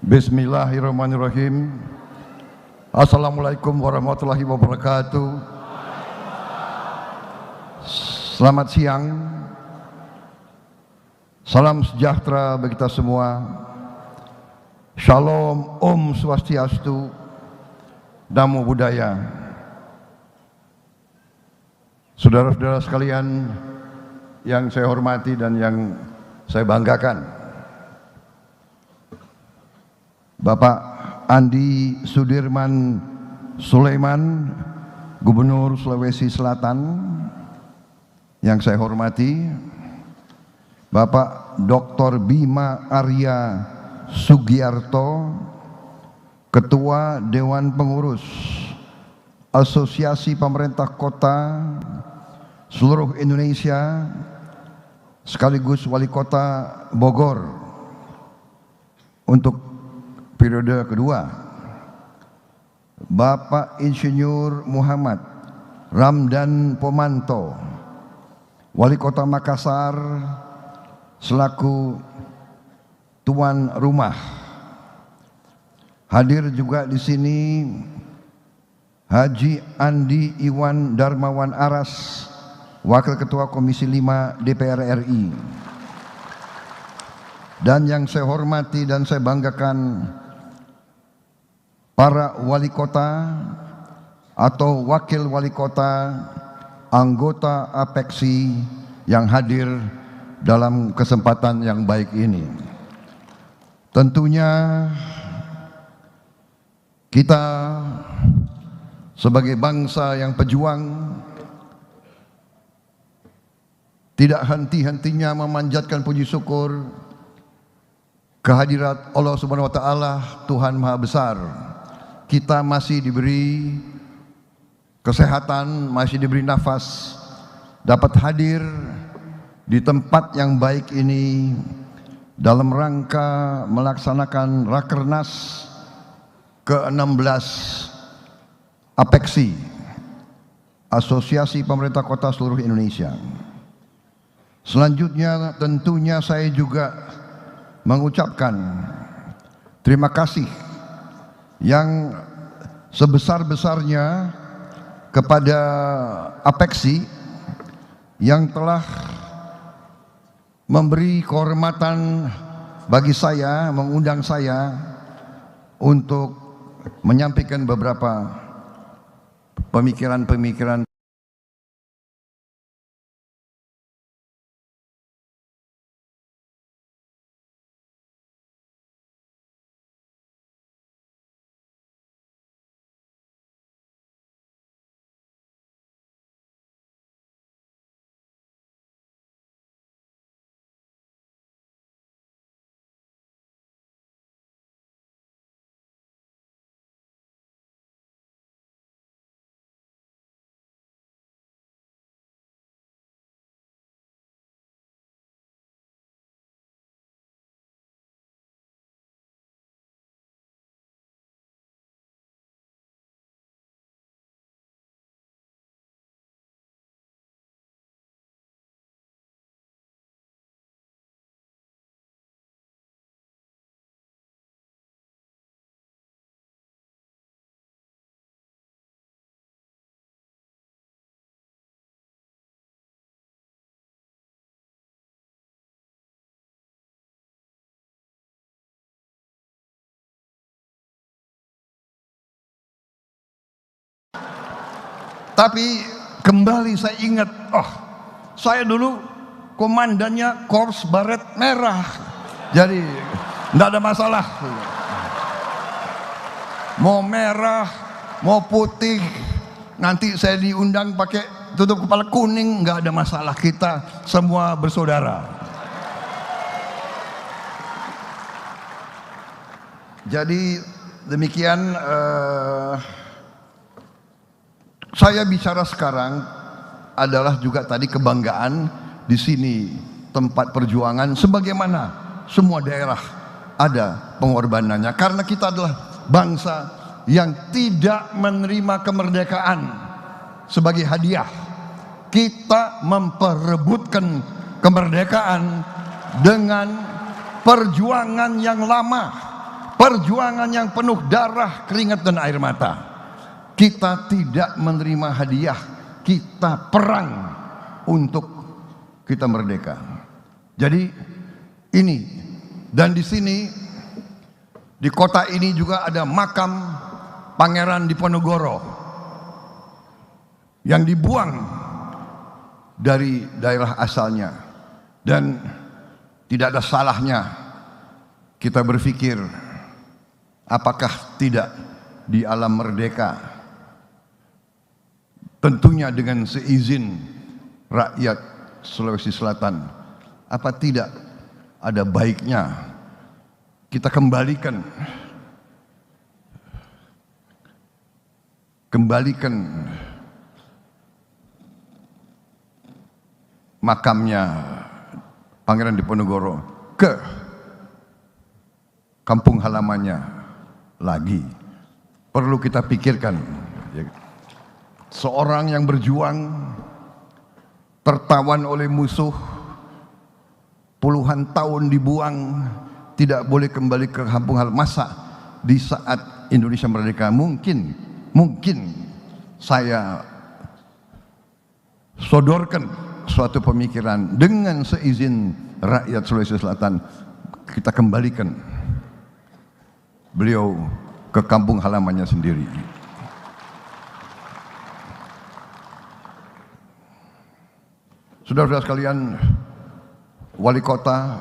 Bismillahirrahmanirrahim. Assalamualaikum warahmatullahi wabarakatuh. Selamat siang. Salam sejahtera bagi kita semua. Shalom, Om Swastiastu, Namo Buddhaya. Saudara-saudara sekalian yang saya hormati dan yang saya banggakan, Bapak Andi Sudirman Sulaiman, Gubernur Sulawesi Selatan, yang saya hormati Bapak Dr. Bima Arya Sugiarto, Ketua Dewan Pengurus Asosiasi Pemerintah Kota seluruh Indonesia sekaligus Wali Kota Bogor untuk periode kedua, Bapak Insinyur Muhammad Ramdan Pomanto, Wali Kota Makassar selaku tuan rumah. Hadir juga di sini Haji Andi Iwan Darmawan Aras, Wakil Ketua Komisi 5 DPR RI. Dan yang saya hormati dan saya banggakan, para wali kota atau wakil wali kota, anggota APEKSI yang hadir dalam kesempatan yang baik ini. Tentunya kita sebagai bangsa yang pejuang tidak henti-hentinya memanjatkan puji syukur kehadirat Allah Subhanahu wa taala, Tuhan Maha Besar. Kita masih diberi kesehatan, masih diberi nafas, dapat hadir di tempat yang baik ini dalam rangka melaksanakan Rakernas ke-16 APEKSI, Asosiasi Pemerintah Kota seluruh Indonesia. Selanjutnya tentunya saya juga mengucapkan terima kasih yang sebesar-besarnya kepada APEKSI yang telah memberi kehormatan bagi saya, mengundang saya untuk menyampaikan beberapa pemikiran-pemikiran. Tapi kembali saya ingat, saya dulu komandannya Korps Baret Merah, jadi enggak ada masalah. Mau merah, mau putih, nanti saya diundang pakai tutup kepala kuning, enggak ada masalah, kita semua bersaudara. Jadi demikian saya bicara sekarang adalah juga tadi kebanggaan di sini tempat perjuangan, sebagaimana semua daerah ada pengorbanannya, karena kita adalah bangsa yang tidak menerima kemerdekaan sebagai hadiah. Kita memperebutkan kemerdekaan dengan perjuangan yang lama, perjuangan yang penuh darah, keringat dan air mata. Kita tidak menerima hadiah, kita perang untuk kita merdeka. Jadi ini, dan di sini, di kota ini juga ada makam Pangeran Diponegoro yang dibuang dari daerah asalnya. Dan tidak ada salahnya kita berpikir, apakah tidak di alam merdeka, tentunya dengan seizin rakyat Sulawesi Selatan, apa tidak ada baiknya kita kembalikan makamnya Pangeran Diponegoro ke kampung halamannya lagi. Perlu kita pikirkan, seorang yang berjuang tertawan oleh musuh, puluhan tahun dibuang, tidak boleh kembali ke kampung halaman. Masa di saat Indonesia merdeka mungkin saya sodorkan suatu pemikiran dengan seizin rakyat Sulawesi Selatan, kita kembalikan beliau ke kampung halamannya sendiri. Saudara-saudara sekalian, wali kota,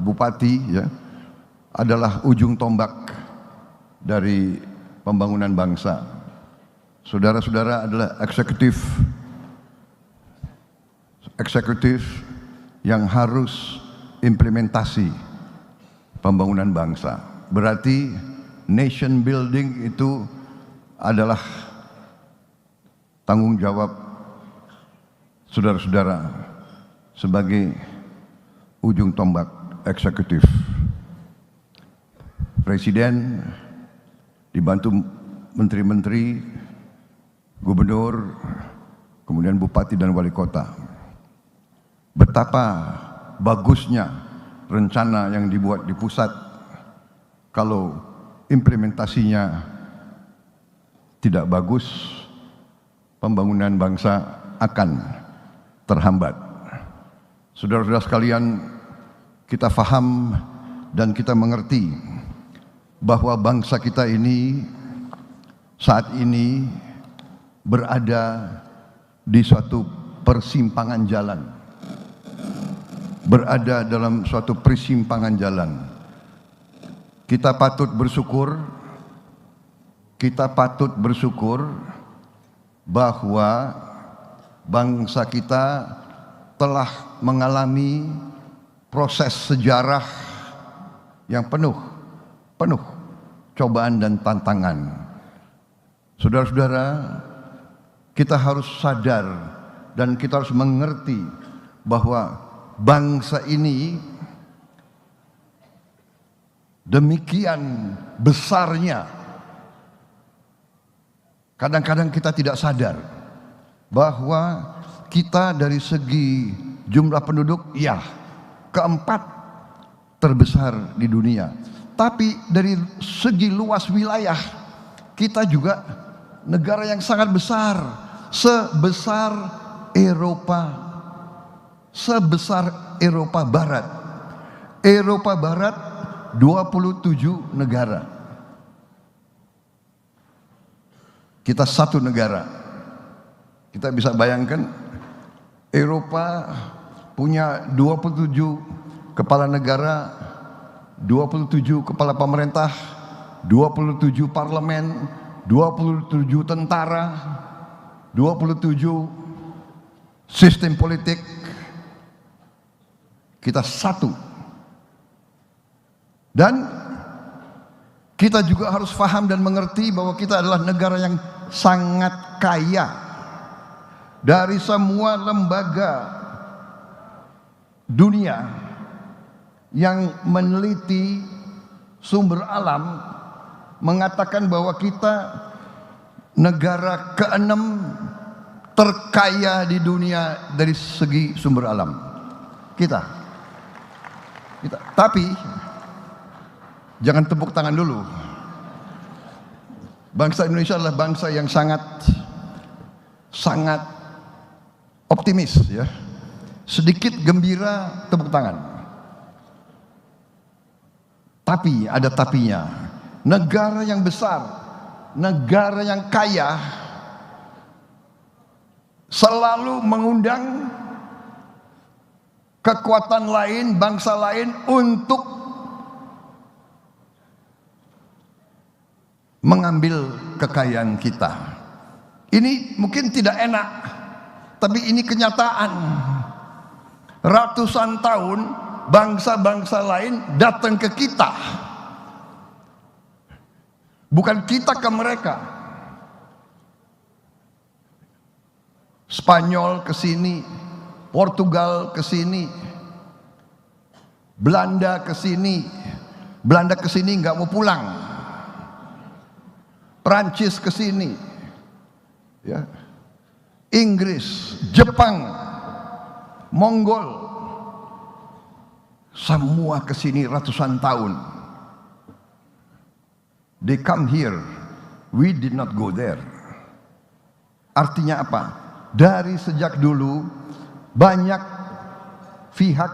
bupati ya, adalah ujung tombak dari pembangunan bangsa. Saudara-saudara adalah eksekutif yang harus implementasi pembangunan bangsa. Berarti nation building itu adalah tanggung jawab saudara-saudara sebagai ujung tombak eksekutif. Presiden dibantu menteri-menteri, gubernur, kemudian bupati dan wali kota. Betapa bagusnya rencana yang dibuat di pusat, kalau implementasinya tidak bagus, pembangunan bangsa akan terhambat. Saudara-saudara sekalian, kita faham dan kita mengerti bahwa bangsa kita ini saat ini berada di suatu persimpangan jalan. Berada dalam suatu persimpangan jalan. Kita patut bersyukur bahwa bangsa kita telah mengalami proses sejarah yang penuh cobaan dan tantangan. Saudara-saudara, kita harus sadar dan kita harus mengerti bahwa bangsa ini demikian besarnya. Kadang-kadang kita tidak sadar bahwa kita dari segi jumlah penduduk, ya, keempat terbesar di dunia. Tapi dari segi luas wilayah, kita juga negara yang sangat besar, sebesar Eropa Barat. Eropa Barat 27 negara. Kita satu negara. Kita bisa bayangkan Eropa punya 27 kepala negara, 27 kepala pemerintah, 27 parlemen, 27 tentara, 27 sistem politik. Kita satu. Dan kita juga harus paham dan mengerti bahwa kita adalah negara yang sangat kaya. Dari semua lembaga dunia yang meneliti sumber alam mengatakan bahwa kita negara ke-6 terkaya di dunia dari segi sumber alam. Kita. Tapi Jangan tepuk tangan dulu. Bangsa Indonesia adalah bangsa yang sangat optimis ya. Sedikit gembira tepuk tangan. Tapi ada tapinya. Negara yang besar, negara yang kaya selalu mengundang kekuatan lain, bangsa lain untuk mengambil kekayaan kita. Ini mungkin tidak enak, tapi ini kenyataan. Ratusan tahun bangsa-bangsa lain datang ke kita, bukan kita ke mereka. Spanyol ke sini, Portugal ke sini, Belanda ke sini. Belanda ke sini nggak mau pulang. Prancis ke sini, ya, Inggris, Jepang, Mongol, semua ke sini ratusan tahun. They come here, we did not go there. Artinya apa? Dari sejak dulu banyak pihak,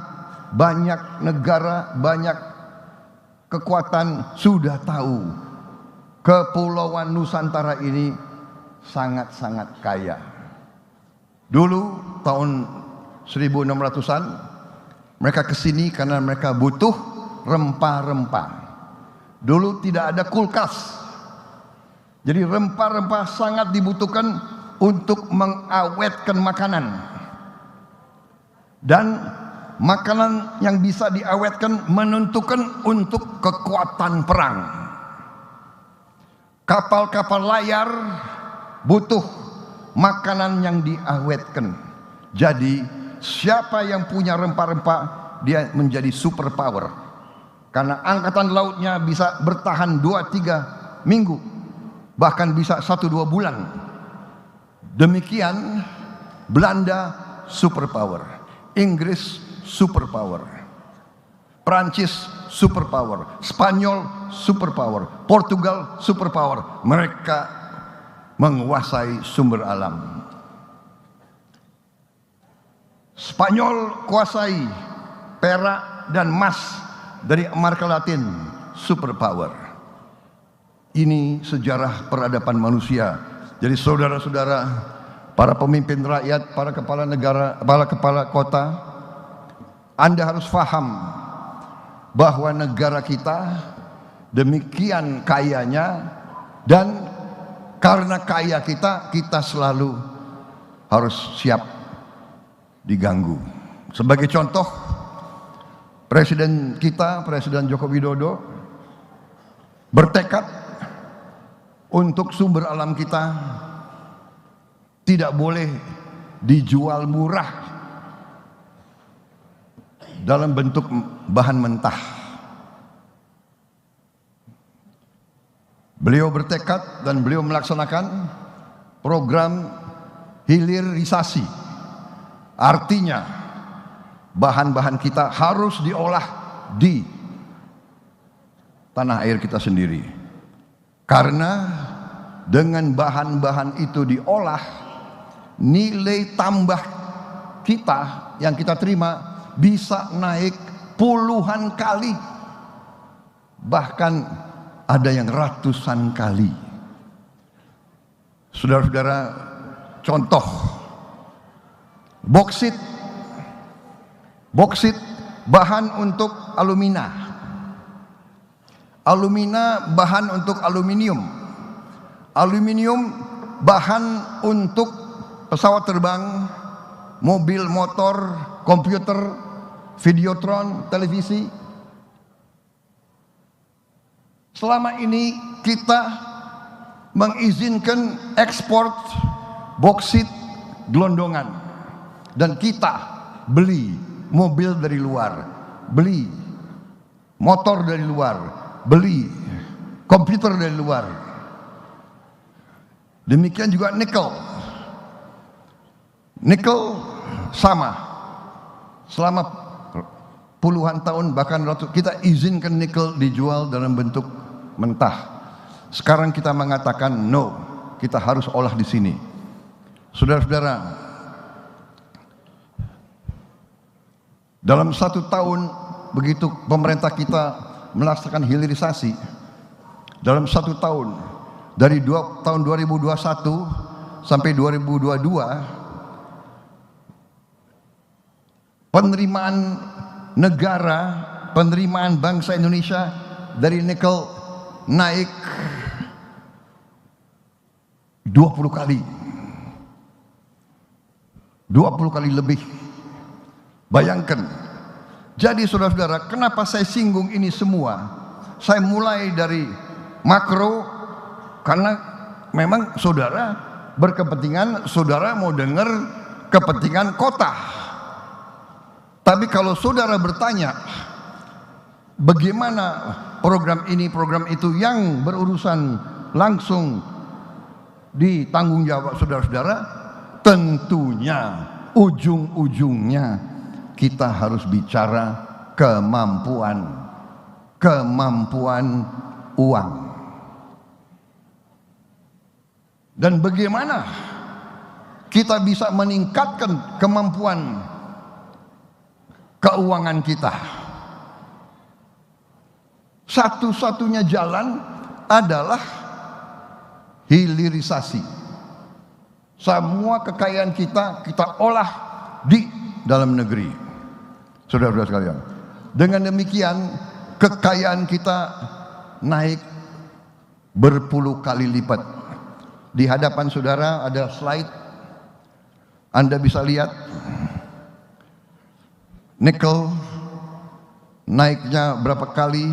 banyak negara, banyak kekuatan sudah tahu Kepulauan Nusantara ini sangat-sangat kaya. Dulu tahun 1600-an mereka kesini karena mereka butuh rempah-rempah. Dulu tidak ada kulkas, jadi rempah-rempah sangat dibutuhkan untuk mengawetkan makanan. Dan makanan yang bisa diawetkan menentukan untuk kekuatan perang. Kapal-kapal layar butuh makanan yang diawetkan. Jadi siapa yang punya rempah-rempah, dia menjadi super power. Karena angkatan lautnya bisa bertahan 2-3 minggu, bahkan bisa 1-2 bulan. Demikian Belanda super power, Inggris super power, Prancis super power, Spanyol super power, Portugal super power. Mereka menguasai sumber alam. Spanyol kuasai perak dan emas dari Amerika Latin, super power. Ini sejarah peradaban manusia. Jadi saudara-saudara, para pemimpin rakyat, para kepala negara, para kepala kota, Anda harus paham bahwa negara kita demikian kayanya, dan karena kaya kita selalu harus siap diganggu. Sebagai contoh, Presiden kita, Presiden Joko Widodo, bertekad untuk sumber alam kita tidak boleh dijual murah dalam bentuk bahan mentah. Beliau bertekad dan beliau melaksanakan program hilirisasi. Artinya bahan-bahan kita harus diolah di tanah air kita sendiri. Karena dengan bahan-bahan itu diolah, nilai tambah kita yang kita terima bisa naik puluhan kali, bahkan ada yang ratusan kali. Saudara-saudara, contoh boksit bahan untuk alumina, bahan untuk aluminium bahan untuk pesawat terbang, mobil, motor, komputer, videotron, televisi. Selama ini kita mengizinkan ekspor boksit gelondongan, dan kita beli mobil dari luar, beli motor dari luar, beli komputer dari luar. Demikian juga nikel sama. Selama puluhan tahun bahkan kita izinkan nikel dijual dalam bentuk mentah. Sekarang kita mengatakan no, kita harus olah di sini. Saudara-saudara, dalam 1 tahun begitu pemerintah kita melaksanakan hilirisasi, dalam 1 tahun dari tahun 2021 sampai 2022, penerimaan negara, penerimaan bangsa Indonesia dari nikel naik 20 kali. 20 kali lebih. Bayangkan. Jadi saudara-saudara, kenapa saya singgung ini semua? Saya mulai dari makro, karena memang saudara berkepentingan, saudara mau dengar kepentingan kota. Tapi kalau saudara bertanya, bagaimana program ini, program itu yang berurusan langsung di tanggung jawab saudara-saudara, tentunya ujung-ujungnya kita harus bicara kemampuan uang. Dan bagaimana kita bisa meningkatkan kemampuan keuangan kita. Satu-satunya jalan adalah hilirisasi. Semua kekayaan kita olah di dalam negeri. Saudara-saudara sekalian, dengan demikian kekayaan kita naik berpuluh kali lipat. Di hadapan saudara ada slide, Anda bisa lihat nikel naiknya berapa kali,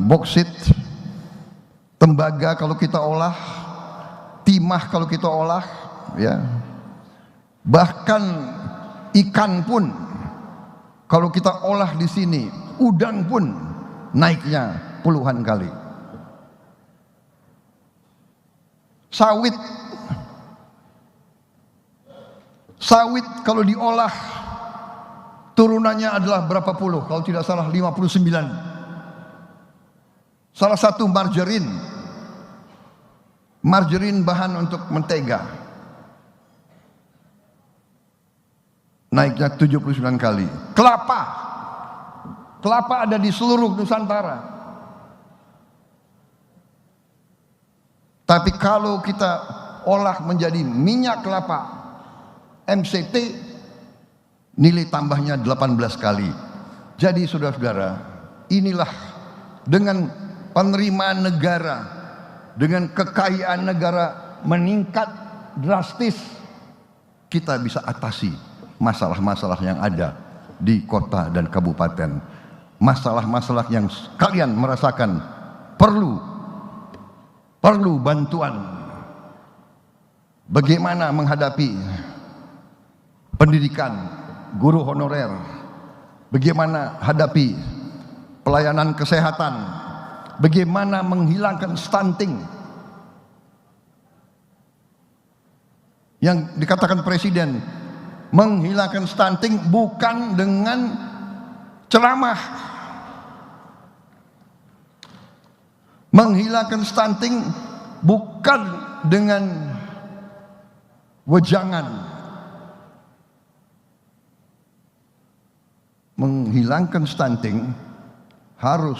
boksit, tembaga kalau kita olah, timah kalau kita olah, ya. Bahkan ikan pun kalau kita olah di sini, udang pun naiknya puluhan kali. Sawit kalau diolah turunannya adalah berapa puluh, kalau tidak salah 59. Salah satu margarin bahan untuk mentega, naiknya 79 kali. Kelapa ada di seluruh Nusantara. Tapi kalau kita olah menjadi minyak kelapa MCT, nilai tambahnya 18 kali. Jadi saudara-saudara, inilah dengan penerimaan negara, dengan kekayaan negara meningkat drastis, kita bisa atasi masalah-masalah yang ada di kota dan kabupaten. Masalah-masalah yang kalian merasakan perlu bantuan. Bagaimana menghadapi pendidikan guru honorer, bagaimana hadapi pelayanan kesehatan, bagaimana menghilangkan stunting yang dikatakan presiden, menghilangkan stunting bukan dengan ceramah, menghilangkan stunting bukan dengan wejangan. Menghilangkan stunting harus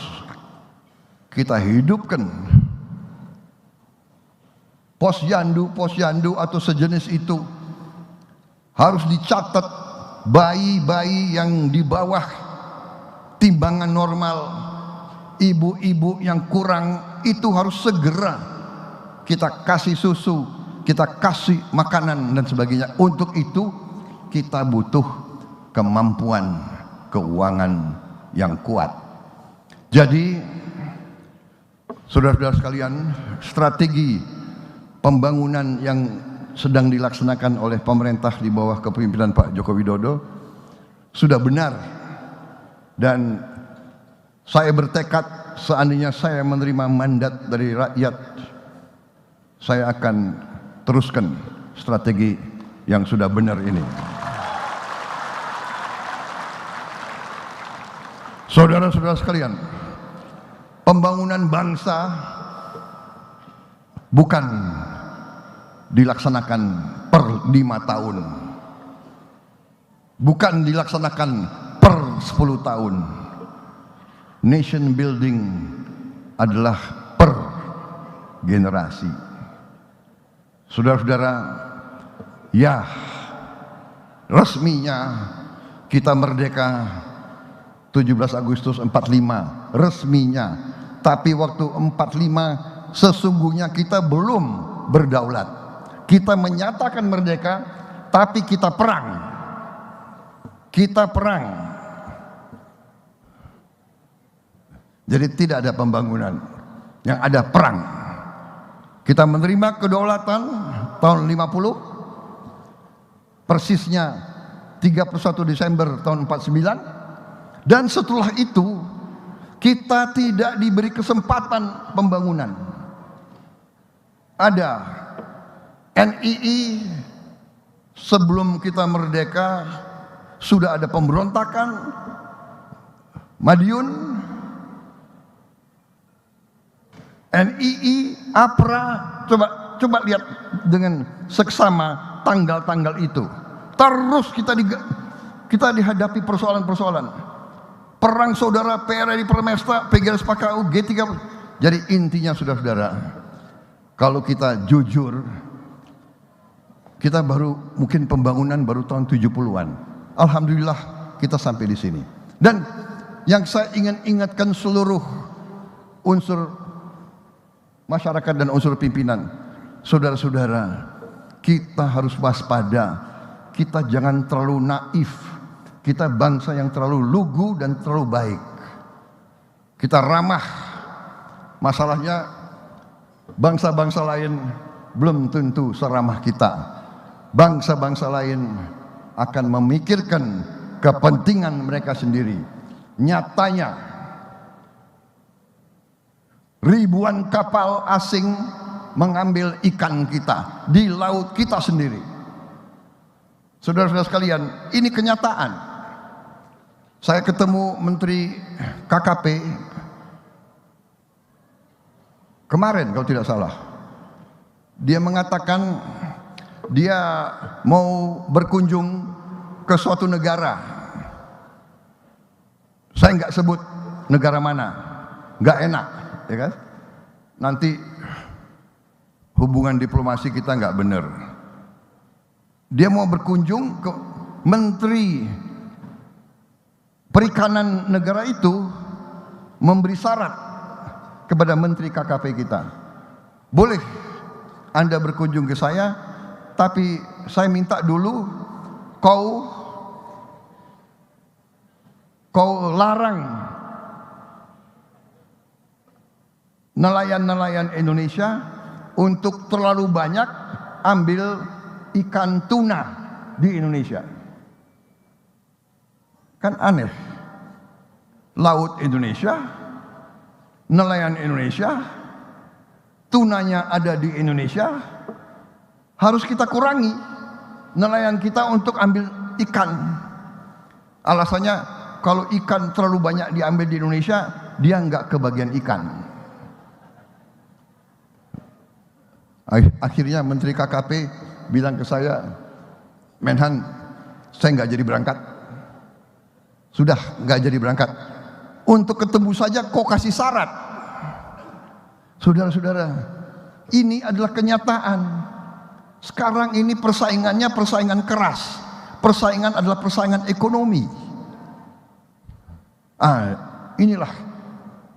kita hidupkan. Posyandu atau sejenis itu harus dicatat. Bayi-bayi yang di bawah timbangan normal, ibu-ibu yang kurang, itu harus segera kita kasih susu, kita kasih makanan dan sebagainya. Untuk itu kita butuh kemampuan keuangan yang kuat. Jadi saudara-saudara sekalian, strategi pembangunan yang sedang dilaksanakan oleh pemerintah di bawah kepemimpinan Pak Joko Widodo sudah benar, dan saya bertekad seandainya saya menerima mandat dari rakyat, saya akan teruskan strategi yang sudah benar ini. Saudara-saudara sekalian, pembangunan bangsa bukan dilaksanakan per 5 tahun, bukan dilaksanakan per 10 tahun. Nation building adalah per generasi. Saudara-saudara, ya, resminya kita merdeka 17 Agustus 45, resminya. Tapi waktu 45 sesungguhnya kita belum berdaulat. Kita menyatakan merdeka, tapi kita perang. Kita perang. Jadi tidak ada pembangunan, yang ada perang. Kita menerima kedaulatan tahun 50, persisnya 31 Desember tahun 49. Dan setelah itu kita tidak diberi kesempatan pembangunan. Ada NII sebelum kita merdeka sudah ada pemberontakan, Madiun, NII, APRA, coba lihat dengan seksama tanggal-tanggal itu. Terus kita dihadapi persoalan-persoalan. Perang saudara, PRRI Permesta, PGRS PKU, G3. Jadi intinya saudara-saudara, kalau kita jujur, kita baru mungkin pembangunan baru tahun 70-an. Alhamdulillah kita sampai di sini. Dan yang saya ingin ingatkan seluruh unsur masyarakat dan unsur pimpinan, saudara-saudara, kita harus waspada. Kita jangan terlalu naif. Kita bangsa yang terlalu lugu dan terlalu baik. Kita ramah. Masalahnya bangsa-bangsa lain belum tentu seramah kita. Bangsa-bangsa lain akan memikirkan kepentingan mereka sendiri. Nyatanya ribuan kapal asing mengambil ikan kita di laut kita sendiri. Saudara-saudara sekalian, ini kenyataan. Saya ketemu Menteri KKP kemarin kalau tidak salah. Dia mengatakan dia mau berkunjung ke suatu negara. Saya nggak sebut negara mana, nggak enak, ya kan? Nanti hubungan diplomasi kita nggak benar. Dia mau berkunjung ke Menteri Perikanan negara itu, memberi syarat kepada Menteri KKP kita. Boleh Anda berkunjung ke saya, tapi saya minta dulu kau larang nelayan-nelayan Indonesia untuk terlalu banyak ambil ikan tuna di Indonesia. Kan aneh. Laut Indonesia, nelayan Indonesia, tunanya ada di Indonesia, harus kita kurangi nelayan kita untuk ambil ikan. Alasannya kalau ikan terlalu banyak diambil di Indonesia, dia nggak kebagian ikan. Akhirnya Menteri KKP bilang ke saya, Menhan, saya nggak jadi berangkat. Sudah nggak jadi berangkat. Untuk ketemu saja kok kasih syarat. Saudara-saudara, ini adalah kenyataan. Sekarang ini persaingannya persaingan keras. Persaingan adalah persaingan ekonomi. Inilah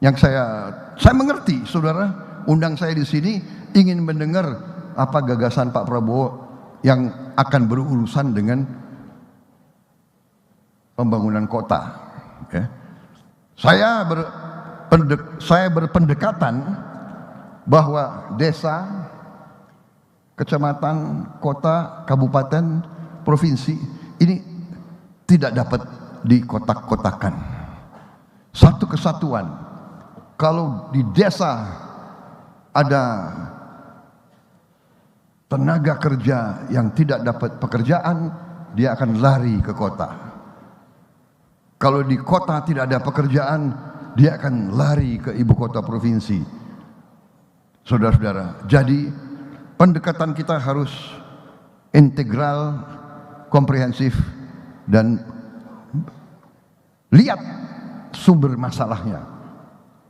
yang saya mengerti, saudara. Undang saya di sini ingin mendengar apa gagasan Pak Prabowo yang akan berurusan dengan pembangunan kota. Ya. Saya berpendekatan bahwa desa, kecamatan, kota, kabupaten, provinsi ini tidak dapat dikotak-kotakan. Satu kesatuan. Kalau di desa ada tenaga kerja yang tidak dapat pekerjaan, dia akan lari ke kota. Kalau di kota tidak ada pekerjaan, dia akan lari ke ibu kota provinsi. Saudara-saudara, jadi pendekatan kita harus integral, komprehensif, dan lihat sumber masalahnya.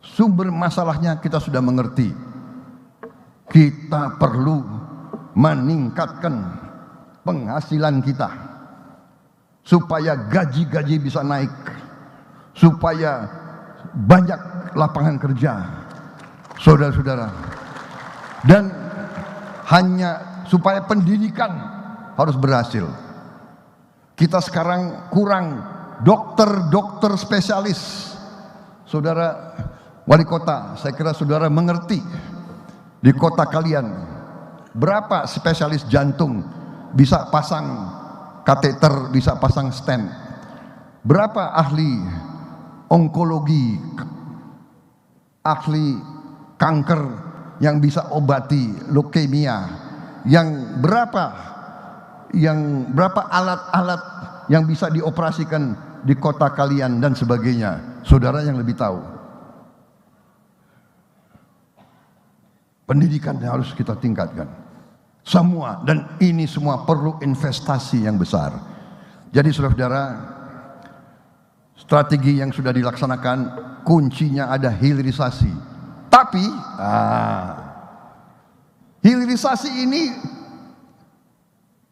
Sumber masalahnya kita sudah mengerti. Kita perlu meningkatkan penghasilan kita supaya gaji-gaji bisa naik, supaya banyak lapangan kerja, saudara-saudara, dan hanya supaya pendidikan harus berhasil. Kita sekarang kurang dokter-dokter spesialis. Saudara wali kota, saya kira saudara mengerti di kota kalian berapa spesialis jantung bisa pasang kateter, bisa pasang stent. Berapa ahli onkologi, ahli kanker yang bisa obati leukemia, berapa alat-alat yang bisa dioperasikan di kota kalian dan sebagainya. Saudara yang lebih tahu. Pendidikan harus kita tingkatkan. Semua, dan ini semua perlu investasi yang besar. Jadi saudara-saudara, strategi yang sudah dilaksanakan, kuncinya ada hilirisasi. Tapi hilirisasi ini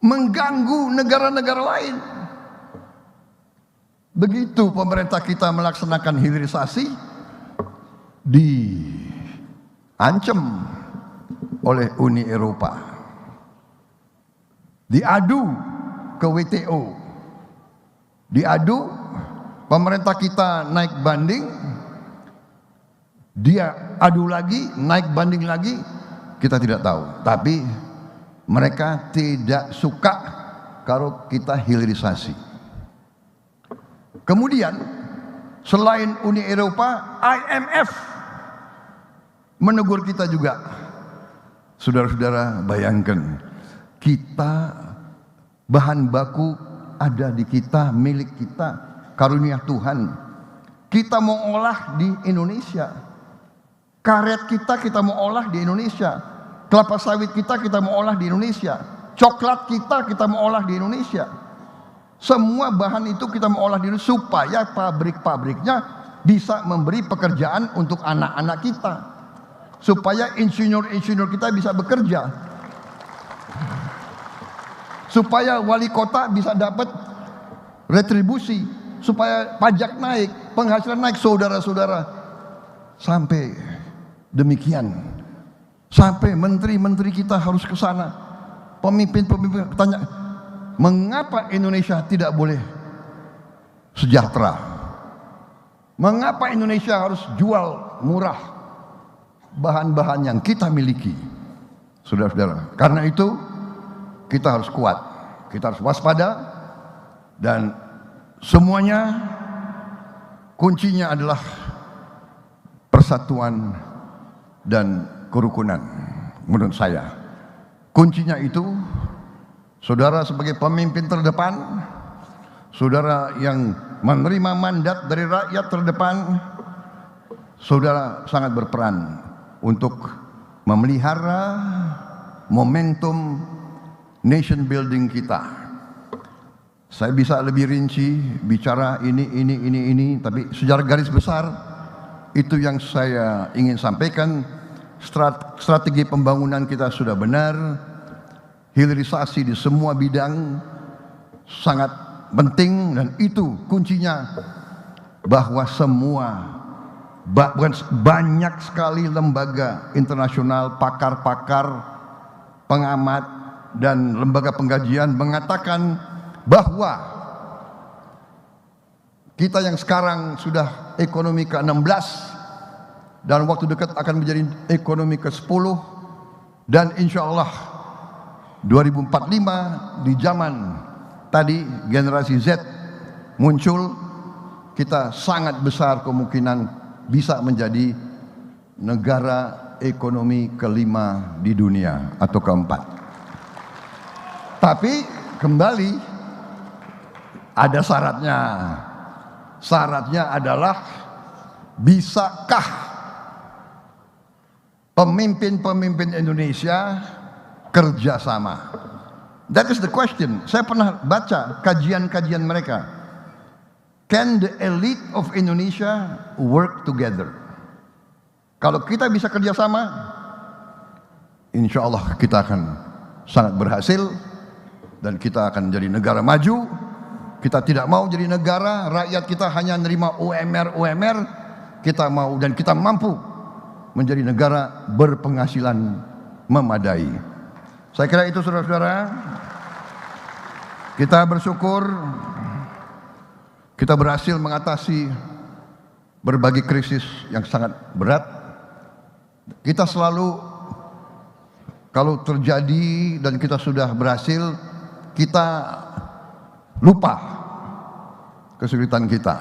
mengganggu negara-negara lain. Begitu pemerintah kita melaksanakan hilirisasi, diancam oleh Uni Eropa. Diadu ke WTO, diadu, pemerintah kita naik banding, dia adu lagi, naik banding lagi, kita tidak tahu. Tapi mereka tidak suka kalau kita hilirisasi. Kemudian selain Uni Eropa, IMF menegur kita juga. Saudara-saudara, bayangkan, kita bahan baku ada di kita, milik kita, karunia Tuhan. Kita mau olah di Indonesia. Karet kita mau olah di Indonesia. Kelapa sawit kita mau olah di Indonesia. Coklat kita mau olah di Indonesia. Semua bahan itu kita mau olah di Indonesia supaya pabrik-pabriknya bisa memberi pekerjaan untuk anak-anak kita. Supaya insinyur-insinyur kita bisa bekerja. Supaya wali kota bisa dapat retribusi, supaya pajak naik, penghasilan naik, saudara-saudara. Sampai demikian, sampai menteri-menteri kita harus ke sana, pemimpin-pemimpin tanya, mengapa Indonesia tidak boleh sejahtera? Mengapa Indonesia harus jual murah bahan-bahan yang kita miliki? Saudara-saudara, karena itu kita harus kuat, kita harus waspada, dan semuanya kuncinya adalah persatuan dan kerukunan. Menurut saya kuncinya itu, saudara sebagai pemimpin terdepan, saudara yang menerima mandat dari rakyat terdepan, saudara sangat berperan untuk memelihara momentum nation building kita. Saya bisa lebih rinci bicara ini, tapi secara garis besar itu yang saya ingin sampaikan. Strategi pembangunan kita sudah benar. Hilirisasi di semua bidang sangat penting, dan itu kuncinya bahwa banyak sekali lembaga internasional, pakar-pakar, pengamat, dan lembaga pengkajian mengatakan bahwa kita yang sekarang sudah ekonomi ke-16 dan waktu dekat akan menjadi ekonomi ke-10, dan insya Allah 2045 di zaman tadi generasi Z muncul, kita sangat besar kemungkinan bisa menjadi negara ekonomi ke-5 di dunia atau ke-4. Tapi kembali ada syaratnya. Syaratnya adalah bisakah pemimpin-pemimpin Indonesia kerjasama? That is the question. Saya pernah baca kajian-kajian mereka. Can the elite of Indonesia work together? Kalau kita bisa kerjasama, insya Allah kita akan sangat berhasil dan kita akan jadi negara maju. Kita tidak mau jadi negara rakyat kita hanya menerima UMR, kita mau dan kita mampu menjadi negara berpenghasilan memadai. Saya kira itu saudara-saudara. Kita bersyukur kita berhasil mengatasi berbagai krisis yang sangat berat. Kita selalu kalau terjadi dan kita sudah berhasil, kita lupa kesulitan kita.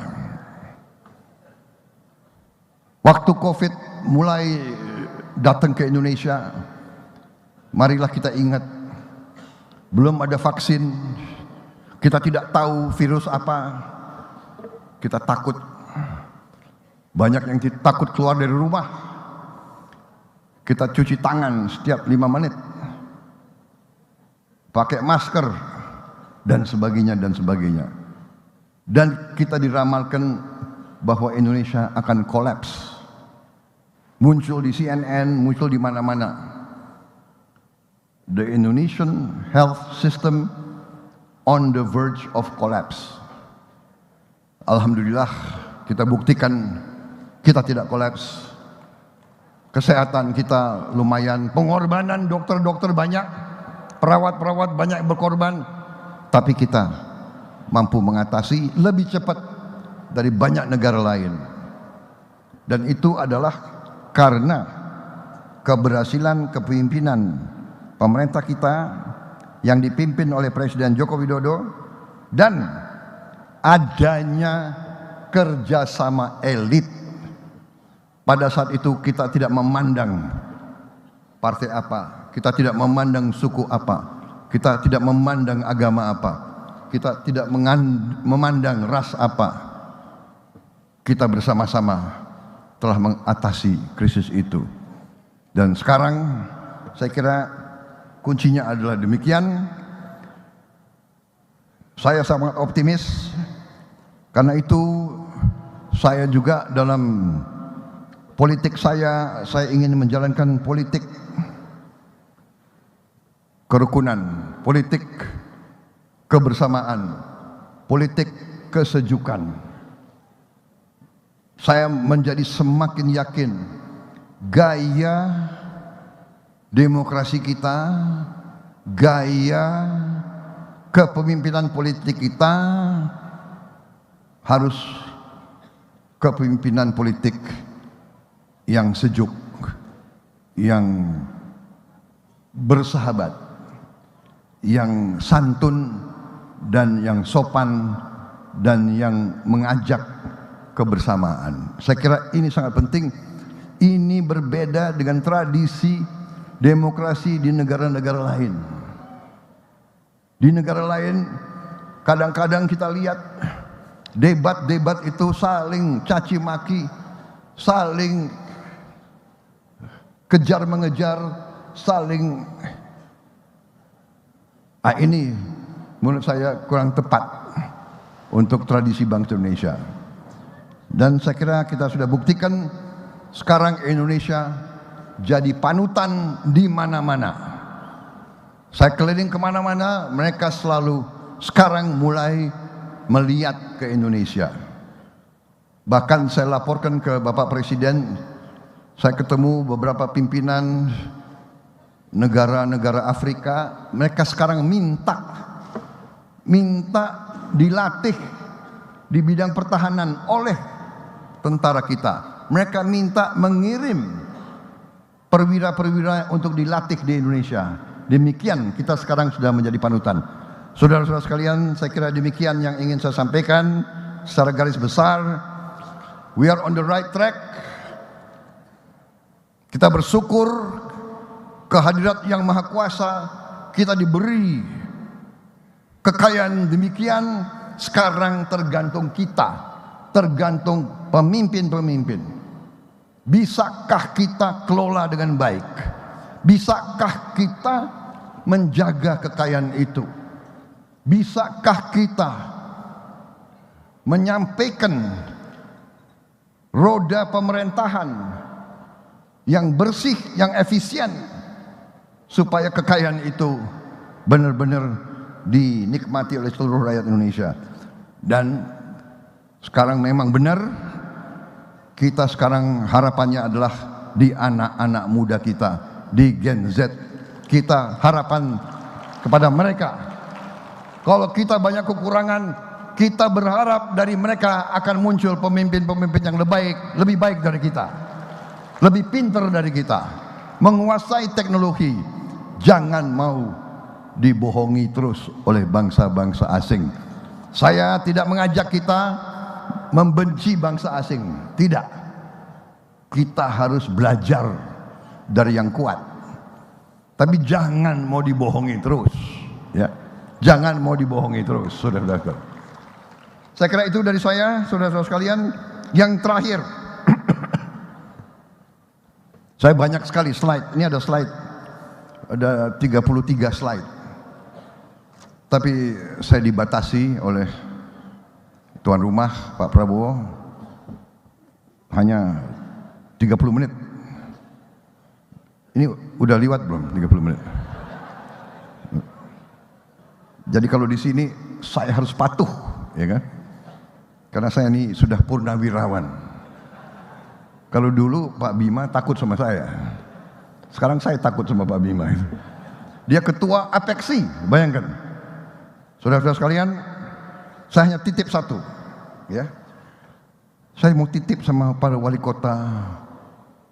Waktu COVID mulai datang ke Indonesia, marilah kita ingat, belum ada vaksin, kita tidak tahu virus apa, kita takut. Banyak yang takut keluar dari rumah. Kita cuci tangan setiap 5 menit, pakai masker, dan sebagainya dan sebagainya. Dan kita diramalkan bahwa Indonesia akan kolaps. Muncul di CNN, muncul di mana-mana. The Indonesian health system on the verge of collapse. Alhamdulillah kita buktikan kita tidak kolaps. Kesehatan kita lumayan, pengorbanan dokter-dokter banyak, perawat-perawat banyak berkorban. Tapi kita mampu mengatasi lebih cepat dari banyak negara lain. Dan itu adalah karena keberhasilan kepemimpinan pemerintah kita yang dipimpin oleh Presiden Joko Widodo dan adanya kerjasama elit. Pada saat itu kita tidak memandang partai apa, kita tidak memandang suku apa, kita tidak memandang agama apa, kita tidak memandang ras apa. Kita bersama-sama telah mengatasi krisis itu. Dan sekarang saya kira kuncinya adalah demikian. Saya sangat optimis. Karena itu saya juga dalam politik saya ingin menjalankan politik kerukunan, politik kebersamaan, politik kesejukan. Saya menjadi semakin yakin gaya demokrasi kita, gaya kepemimpinan politik kita harus kepemimpinan politik yang sejuk, yang bersahabat, yang santun dan yang sopan dan yang mengajak kebersamaan. Saya kira ini sangat penting. Ini berbeda dengan tradisi demokrasi di negara-negara lain. Di negara lain kadang-kadang kita lihat debat-debat itu saling caci maki, saling kejar mengejar, saling ini menurut saya kurang tepat untuk tradisi bangsa Indonesia. Dan saya kira kita sudah buktikan sekarang Indonesia jadi panutan di mana-mana. Saya keliling kemana-mana, mereka selalu sekarang mulai melihat ke Indonesia. Bahkan saya laporkan ke Bapak Presiden, saya ketemu beberapa pimpinan negara-negara Afrika, mereka sekarang minta dilatih di bidang pertahanan oleh tentara kita. Mereka minta mengirim perwira-perwira untuk dilatih di Indonesia. Demikian kita sekarang sudah menjadi panutan. Saudara-saudara sekalian, saya kira demikian yang ingin saya sampaikan secara garis besar. We are on the right track. Kita bersyukur kehadirat Yang Maha Kuasa, kita diberi kekayaan demikian. Sekarang tergantung kita, tergantung pemimpin-pemimpin. Bisakah kita kelola dengan baik? Bisakah kita menjaga kekayaan itu? Bisakah kita menyampaikan roda pemerintahan yang bersih, yang efisien, supaya kekayaan itu benar-benar dinikmati oleh seluruh rakyat Indonesia. Dan sekarang memang benar, kita sekarang harapannya adalah di anak-anak muda kita, di Gen Z. Kita harapan kepada mereka. Kalau kita banyak kekurangan, kita berharap dari mereka akan muncul pemimpin-pemimpin yang lebih baik dari kita, lebih pintar dari kita, menguasai teknologi. Jangan mau dibohongi terus oleh bangsa-bangsa asing. Saya tidak mengajak kita membenci bangsa asing, tidak. Kita harus belajar dari yang kuat. Tapi jangan mau dibohongi terus, ya. Jangan mau dibohongi terus, saudara-saudara. Saya kira itu dari saya, saudara-saudara sekalian. Yang terakhir, saya banyak sekali slide. Ini ada slide, ada 33 slide. Tapi saya dibatasi oleh tuan rumah Pak Prabowo hanya 30 menit. Ini udah lewat belum 30 menit? Jadi kalau di sini saya harus patuh, ya kan? Karena saya ini sudah purnawirawan. Kalau dulu Pak Bima takut sama saya, sekarang saya takut sama Pak Bima. Dia ketua Apexi, bayangkan. Saudara-saudara sekalian, saya hanya titip satu, ya. Saya mau titip sama para wali kota,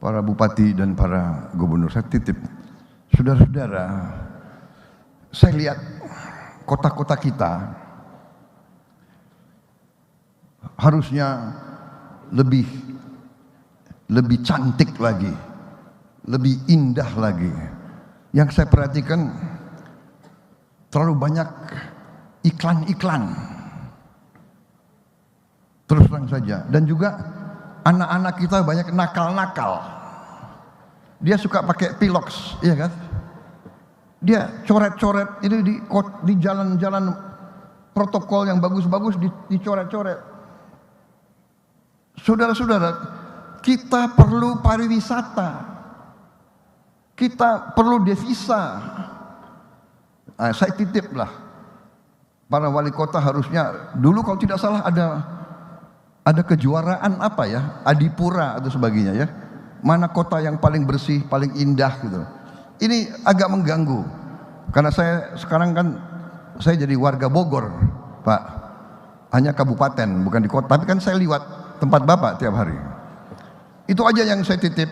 para bupati dan para gubernur. Saya titip, saudara-saudara, saya lihat kota-kota kita harusnya lebih cantik lagi, lebih indah lagi. Yang saya perhatikan terlalu banyak iklan-iklan, terus terang saja. Dan juga anak-anak kita banyak nakal-nakal. Dia suka pakai pilox, iya kan? Dia coret-coret itu di jalan-jalan protokol yang bagus-bagus dicoret-coret. Saudara-saudara, kita perlu pariwisata, kita perlu devisa. Saya titip lah, para wali kota harusnya dulu kalau tidak salah ada kejuaraan apa ya, Adipura atau sebagainya ya. Mana kota yang paling bersih, paling indah gitu. Ini agak mengganggu, karena saya sekarang kan saya jadi warga Bogor, Pak. Hanya kabupaten, bukan di kota. Tapi kan saya liwat tempat Bapak tiap hari. Itu aja yang saya titip.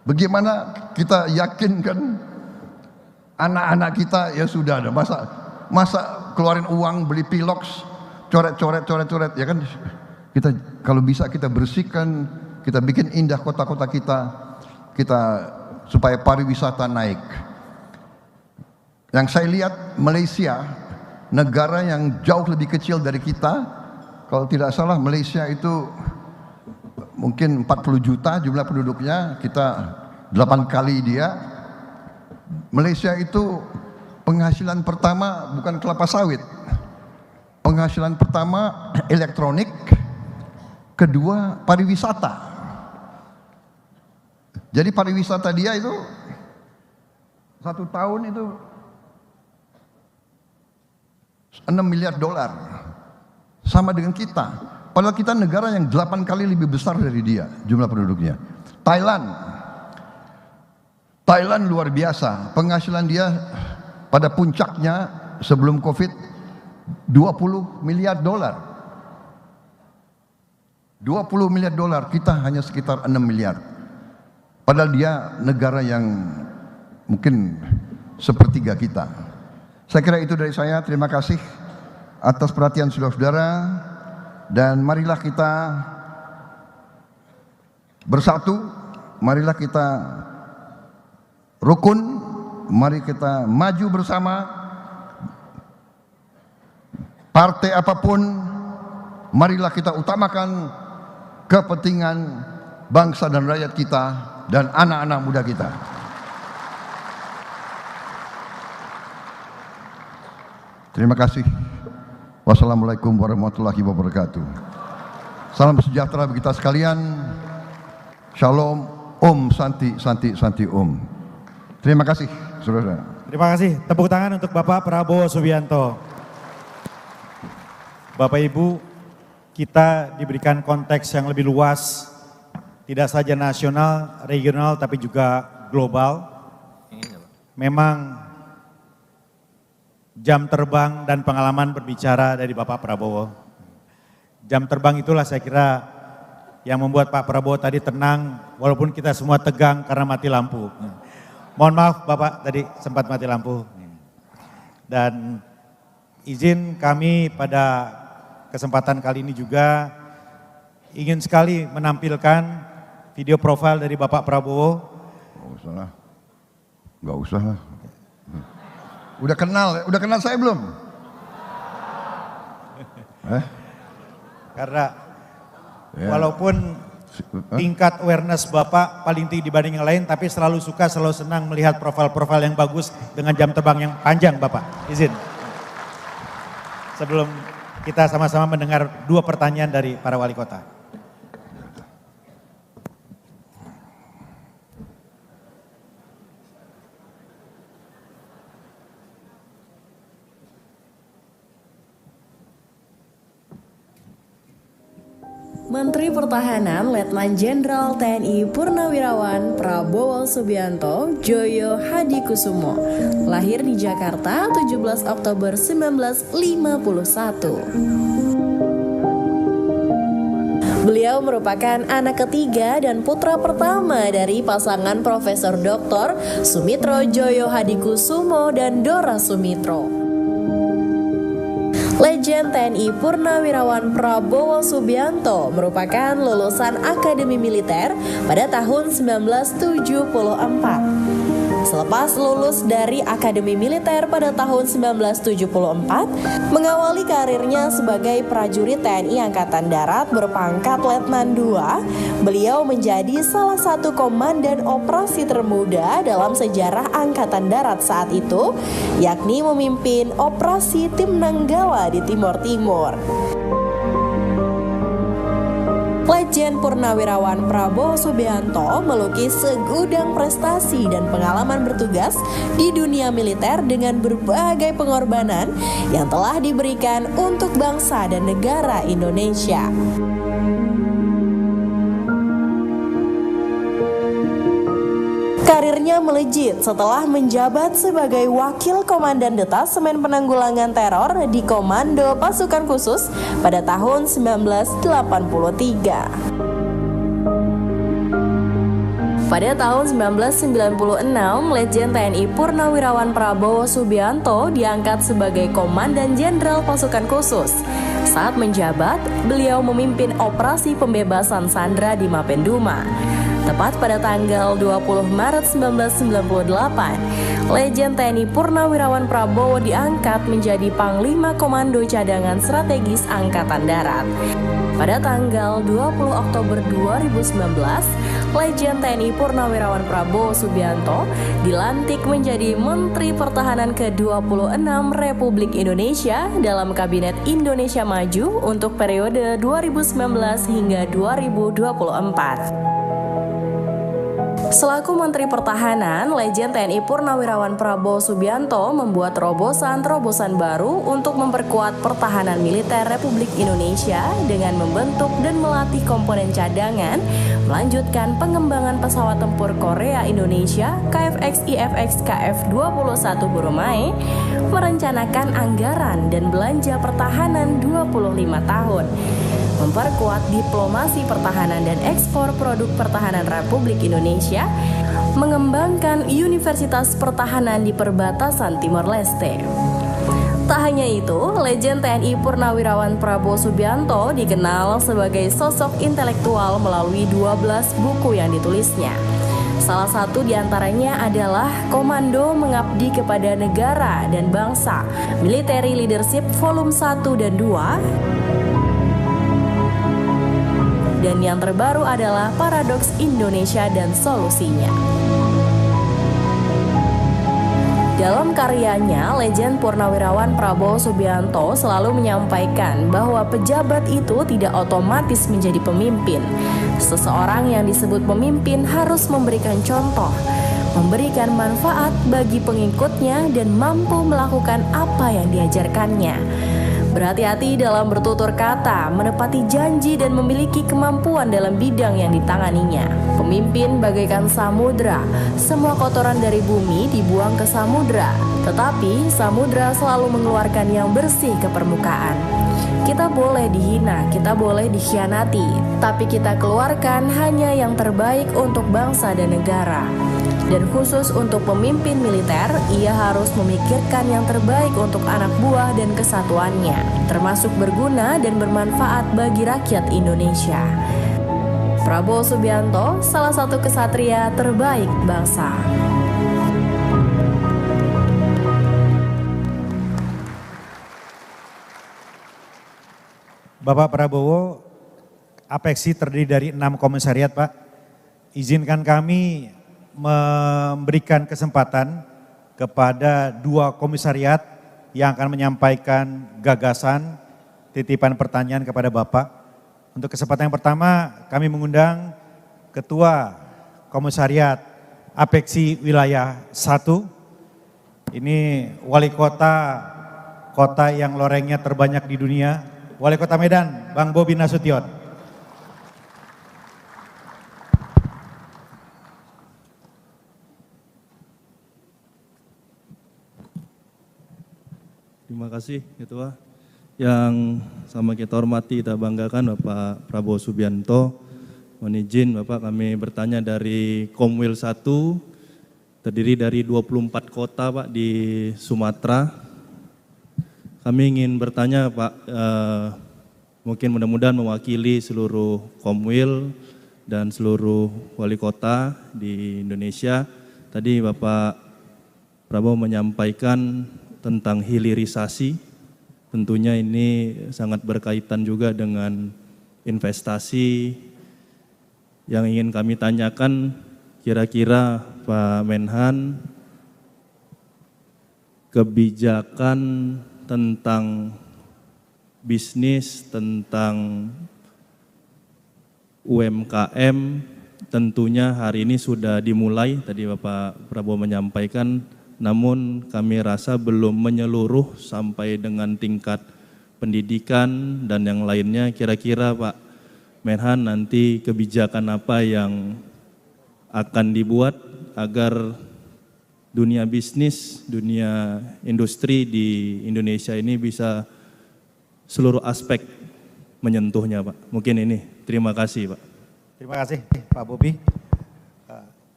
Bagaimana kita yakinkan anak-anak kita, ya sudah ada masa keluarin uang beli pilox, coret-coret ya kan. Kita kalau bisa kita bersihkan, kita bikin indah kota-kota kita supaya pariwisata naik. Yang saya lihat Malaysia, negara yang jauh lebih kecil dari kita, kalau tidak salah Malaysia itu mungkin 40 juta jumlah penduduknya, kita 8 kali dia. Malaysia itu penghasilan pertama bukan kelapa sawit, penghasilan pertama elektronik, kedua pariwisata. Jadi pariwisata dia itu 1 tahun itu 6 miliar dolar, sama dengan kita. Padahal kita negara yang 8 kali lebih besar dari dia jumlah penduduknya. Thailand luar biasa, penghasilan dia pada puncaknya sebelum Covid 20 miliar dolar. 20 miliar dolar, kita hanya sekitar 6 miliar. Padahal dia negara yang mungkin sepertiga kita. Saya kira itu dari saya. Terima kasih atas perhatian saudara-saudara. Dan marilah kita bersatu, marilah kita rukun, mari kita maju bersama. Partai apapun, marilah kita utamakan kepentingan bangsa dan rakyat kita dan anak-anak muda kita. Terima kasih. Wassalamualaikum warahmatullahi wabarakatuh. Salam sejahtera bagi kita sekalian. Shalom, Om Santi, Santi, Santi Om. Terima kasih, saudara. Terima kasih. Tepuk tangan untuk Bapak Prabowo Subianto. Bapak Ibu, kita diberikan konteks yang lebih luas, tidak saja nasional, regional, tapi juga global. Memang jam terbang dan pengalaman berbicara dari Bapak Prabowo. Jam terbang itulah saya kira yang membuat Pak Prabowo tadi tenang, walaupun kita semua tegang karena mati lampu. Mohon maaf Bapak tadi sempat mati lampu. Dan izin kami pada kesempatan kali ini juga ingin sekali menampilkan video profil dari Bapak Prabowo. Gak usah lah. Udah kenal saya belum? Karena walaupun tingkat awareness Bapak paling tinggi dibanding yang lain, tapi selalu senang melihat profil-profil yang bagus dengan jam terbang yang panjang Bapak. Izin. Sebelum kita sama-sama mendengar dua pertanyaan dari para wali kota. Menteri Pertahanan Letnan Jenderal TNI Purnawirawan Prabowo Subianto Joyo Hadikusumo lahir di Jakarta 17 Oktober 1951. Beliau merupakan anak ketiga dan putra pertama dari pasangan Profesor Dr. Sumitro Joyo Hadikusumo dan Dora Sumitro. Legend TNI Purnawirawan Prabowo Subianto merupakan lulusan Akademi Militer pada tahun 1974. Selepas lulus dari Akademi Militer pada tahun 1974, mengawali karirnya sebagai prajurit TNI Angkatan Darat berpangkat Letnan II, beliau menjadi salah satu komandan operasi termuda dalam sejarah Angkatan Darat saat itu, yakni memimpin operasi Tim Nanggala di Timor Timur. Legend Purnawirawan Prabowo Subianto melukis segudang prestasi dan pengalaman bertugas di dunia militer dengan berbagai pengorbanan yang telah diberikan untuk bangsa dan negara Indonesia. Karirnya melejit setelah menjabat sebagai Wakil Komandan Detasemen Penanggulangan Teror di Komando Pasukan Khusus pada tahun 1983. Pada tahun 1996, Legend TNI Purnawirawan Prabowo Subianto diangkat sebagai Komandan Jenderal Pasukan Khusus. Saat menjabat, beliau memimpin operasi pembebasan sandera di Mapenduma. Tepat pada tanggal 20 Maret 1998, Legend TNI Purnawirawan Prabowo diangkat menjadi Panglima Komando Cadangan Strategis Angkatan Darat. Pada tanggal 20 Oktober 2019, Legend TNI Purnawirawan Prabowo Subianto dilantik menjadi Menteri Pertahanan ke-26 Republik Indonesia dalam Kabinet Indonesia Maju untuk periode 2019 hingga 2024. Selaku Menteri Pertahanan, Legend TNI Purnawirawan Prabowo Subianto membuat terobosan-terobosan baru untuk memperkuat pertahanan militer Republik Indonesia dengan membentuk dan melatih komponen cadangan, melanjutkan pengembangan pesawat tempur Korea Indonesia KFX-IFX KF-21 Boromai, merencanakan anggaran dan belanja pertahanan 25 tahun, memperkuat diplomasi pertahanan dan ekspor produk pertahanan Republik Indonesia, mengembangkan Universitas Pertahanan di perbatasan Timor Leste. Tak hanya itu, Legend TNI Purnawirawan Prabowo Subianto dikenal sebagai sosok intelektual melalui 12 buku yang ditulisnya. Salah satu diantaranya adalah Komando Mengabdi Kepada Negara dan Bangsa, Military Leadership Volume 1 dan 2, Dan yang terbaru adalah Paradoks Indonesia dan Solusinya. Dalam karyanya, legend Purnawirawan Prabowo Subianto selalu menyampaikan bahwa pejabat itu tidak otomatis menjadi pemimpin. Seseorang yang disebut pemimpin harus memberikan contoh, memberikan manfaat bagi pengikutnya dan mampu melakukan apa yang diajarkannya. Berhati-hati dalam bertutur kata, menepati janji dan memiliki kemampuan dalam bidang yang ditanganinya. Pemimpin bagaikan samudra, semua kotoran dari bumi dibuang ke samudra, tetapi samudra selalu mengeluarkan yang bersih ke permukaan. Kita boleh dihina, kita boleh dikhianati, tapi kita keluarkan hanya yang terbaik untuk bangsa dan negara. Dan khusus untuk pemimpin militer, ia harus memikirkan yang terbaik untuk anak buah dan kesatuannya, termasuk berguna dan bermanfaat bagi rakyat Indonesia. Prabowo Subianto, salah satu kesatria terbaik bangsa. Bapak Prabowo, Apexi terdiri dari 6 komisariat, Pak. Izinkan kami memberikan kesempatan kepada 2 komisariat yang akan menyampaikan gagasan, titipan pertanyaan kepada Bapak. Untuk kesempatan yang pertama, kami mengundang Ketua Komisariat Apexi Wilayah 1. Ini wali kota yang lorengnya terbanyak di dunia, Wali Kota Medan, Bang Bobi Nasution. Terima kasih Ketua. Yang sama kita hormati, kita banggakan Bapak Prabowo Subianto. Mohon izin Bapak, kami bertanya dari Komwil 1, terdiri dari 24 kota Pak di Sumatera. Kami ingin bertanya Pak, mungkin mudah-mudahan mewakili seluruh Komwil dan seluruh wali kota di Indonesia. Tadi Bapak Prabowo menyampaikan tentang hilirisasi, tentunya ini sangat berkaitan juga dengan investasi. Yang ingin kami tanyakan, kira-kira Pak Menhan, kebijakan tentang bisnis, tentang UMKM, tentunya hari ini sudah dimulai, tadi Bapak Prabowo menyampaikan, namun kami rasa belum menyeluruh sampai dengan tingkat pendidikan dan yang lainnya. Kira-kira Pak Menhan nanti kebijakan apa yang akan dibuat agar dunia bisnis, dunia industri di Indonesia ini bisa seluruh aspek menyentuhnya Pak. Mungkin ini, terima kasih Pak. Terima kasih Pak Bobi.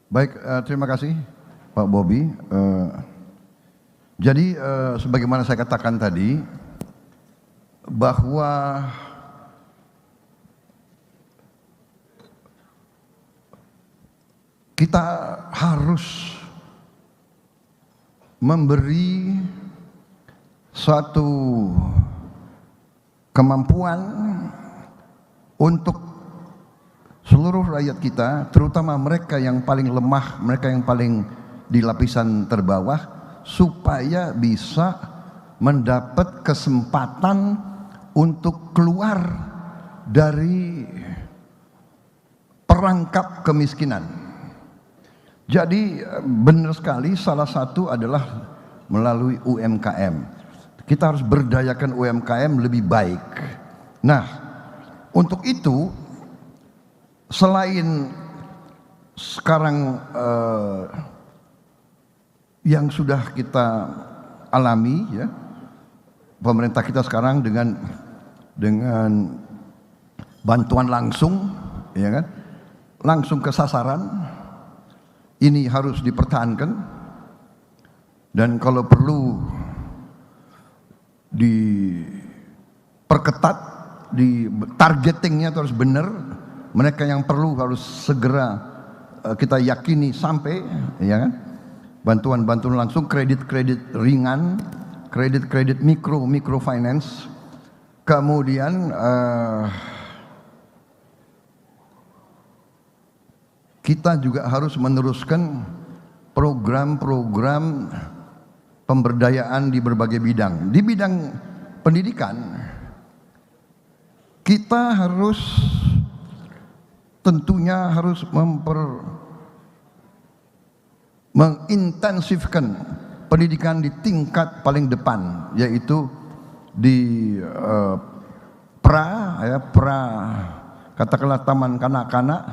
Baik, terima kasih Pak Bobi. Jadi sebagaimana saya katakan tadi, bahwa kita harus memberi suatu kemampuan untuk seluruh rakyat kita, terutama mereka yang paling lemah, mereka yang paling di lapisan terbawah, supaya bisa mendapat kesempatan untuk keluar dari perangkap kemiskinan. Jadi benar sekali, salah satu adalah melalui UMKM. Kita harus berdayakan UMKM lebih baik. Nah, untuk itu selain sekarang yang sudah kita alami, ya, pemerintah kita sekarang dengan bantuan langsung, ya kan, langsung ke sasaran, ini harus dipertahankan, dan kalau perlu diperketat, di targetingnya harus benar. Mereka yang perlu harus segera kita yakini sampai, ya kan. Bantuan-bantuan langsung, kredit-kredit ringan, kredit-kredit microfinance. Kemudian kita juga harus meneruskan program-program pemberdayaan di berbagai bidang. Di bidang pendidikan, kita harus tentunya harus mengintensifkan pendidikan di tingkat paling depan, yaitu di katakanlah taman kanak-kanak,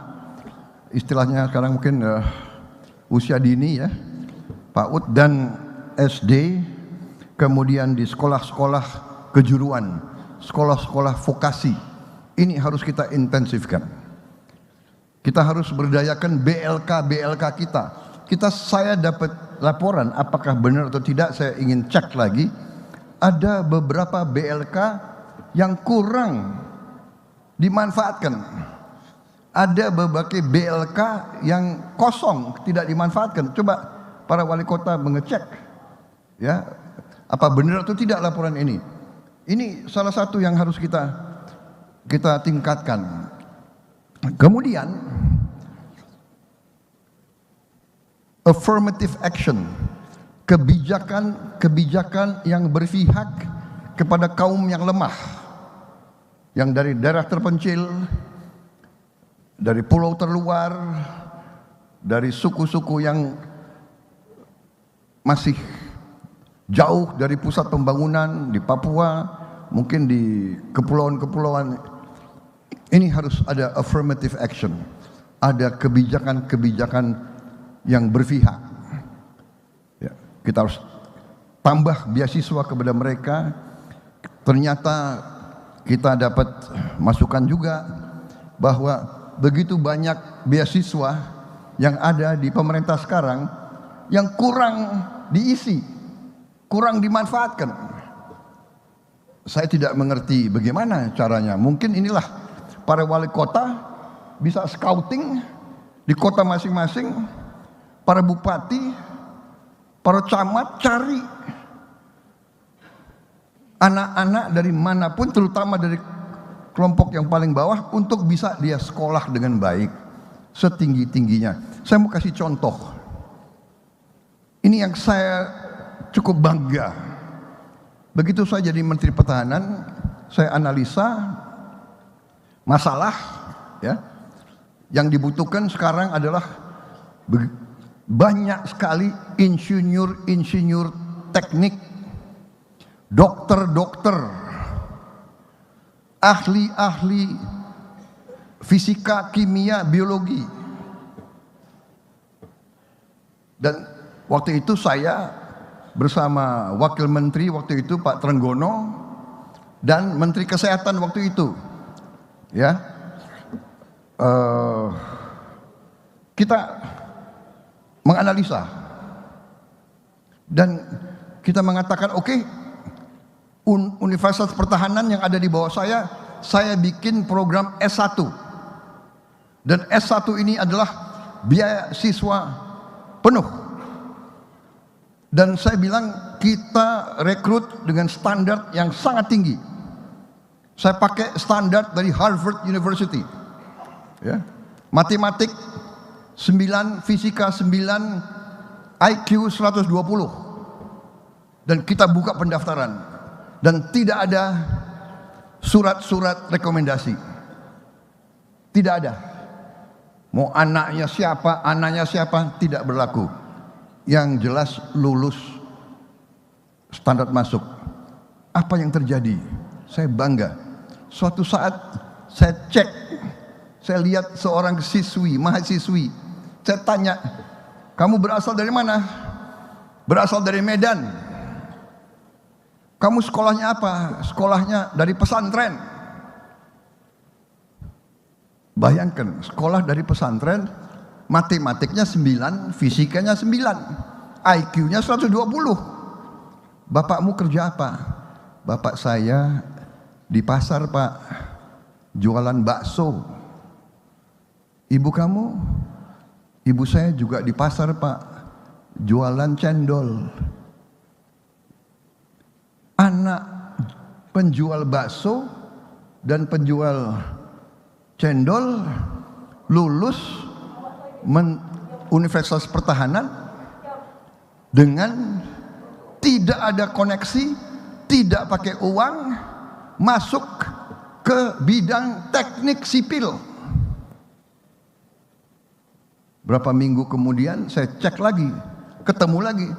istilahnya sekarang mungkin usia dini ya, PAUD dan SD, kemudian di sekolah-sekolah kejuruan, sekolah-sekolah vokasi. Ini harus kita intensifkan. Kita harus berdayakan BLK kita. Saya dapat laporan, apakah benar atau tidak, saya ingin cek lagi. Ada beberapa BLK yang kurang dimanfaatkan. Ada berbagai BLK yang kosong, tidak dimanfaatkan. Coba para wali kota mengecek, ya, apa benar atau tidak laporan ini. Ini salah satu yang harus kita tingkatkan. Kemudian affirmative action, kebijakan yang berpihak kepada kaum yang lemah, yang dari daerah terpencil, dari pulau terluar, dari suku-suku yang masih jauh dari pusat pembangunan di Papua, mungkin di kepulauan-kepulauan. Ini harus ada affirmative action, ada kebijakan-kebijakan yang berpihak. Ya, kita harus tambah beasiswa kepada mereka. Ternyata kita dapat masukan juga bahwa begitu banyak beasiswa yang ada di pemerintah sekarang yang kurang diisi, kurang dimanfaatkan. Saya tidak mengerti bagaimana caranya. Mungkin inilah para wali kota bisa scouting di kota masing-masing, para bupati, para camat cari anak-anak dari manapun, terutama dari kelompok yang paling bawah, untuk bisa dia sekolah dengan baik setinggi-tingginya. Saya mau kasih contoh. Ini yang saya cukup bangga. Begitu saya jadi Menteri Pertahanan, saya analisa masalah, ya, yang dibutuhkan sekarang adalah banyak sekali insinyur teknik, dokter, ahli fisika, kimia, biologi. Dan waktu itu saya bersama Wakil Menteri waktu itu Pak Trenggono dan Menteri Kesehatan waktu itu, ya, kita menganalisa dan kita mengatakan, oke, Universitas Pertahanan yang ada di bawah saya bikin program S1, dan S1 ini adalah biaya siswa penuh, dan saya bilang kita rekrut dengan standar yang sangat tinggi. Saya pakai standar dari Harvard University, ya, matematik 9, fisika 9, IQ 120, dan kita buka pendaftaran dan tidak ada surat-surat rekomendasi, tidak ada. Mau anaknya siapa tidak berlaku. Yang jelas lulus standar masuk. Apa yang terjadi? Saya bangga. Suatu saat saya cek, saya lihat seorang mahasiswi. Saya tanya, kamu berasal dari mana? Berasal dari Medan. Kamu sekolahnya apa? Sekolahnya dari pesantren. Bayangkan, sekolah dari pesantren, matematiknya 9, fisikanya 9, IQ-nya 120. Bapakmu kerja apa? Bapak saya di pasar, Pak, jualan bakso. Ibu kamu? Ibu saya juga di pasar, Pak, jualan cendol. Anak penjual bakso dan penjual cendol lulus Universitas Pertahanan dengan tidak ada koneksi, tidak pakai uang, masuk ke bidang teknik sipil. Berapa minggu kemudian saya cek lagi, ketemu lagi,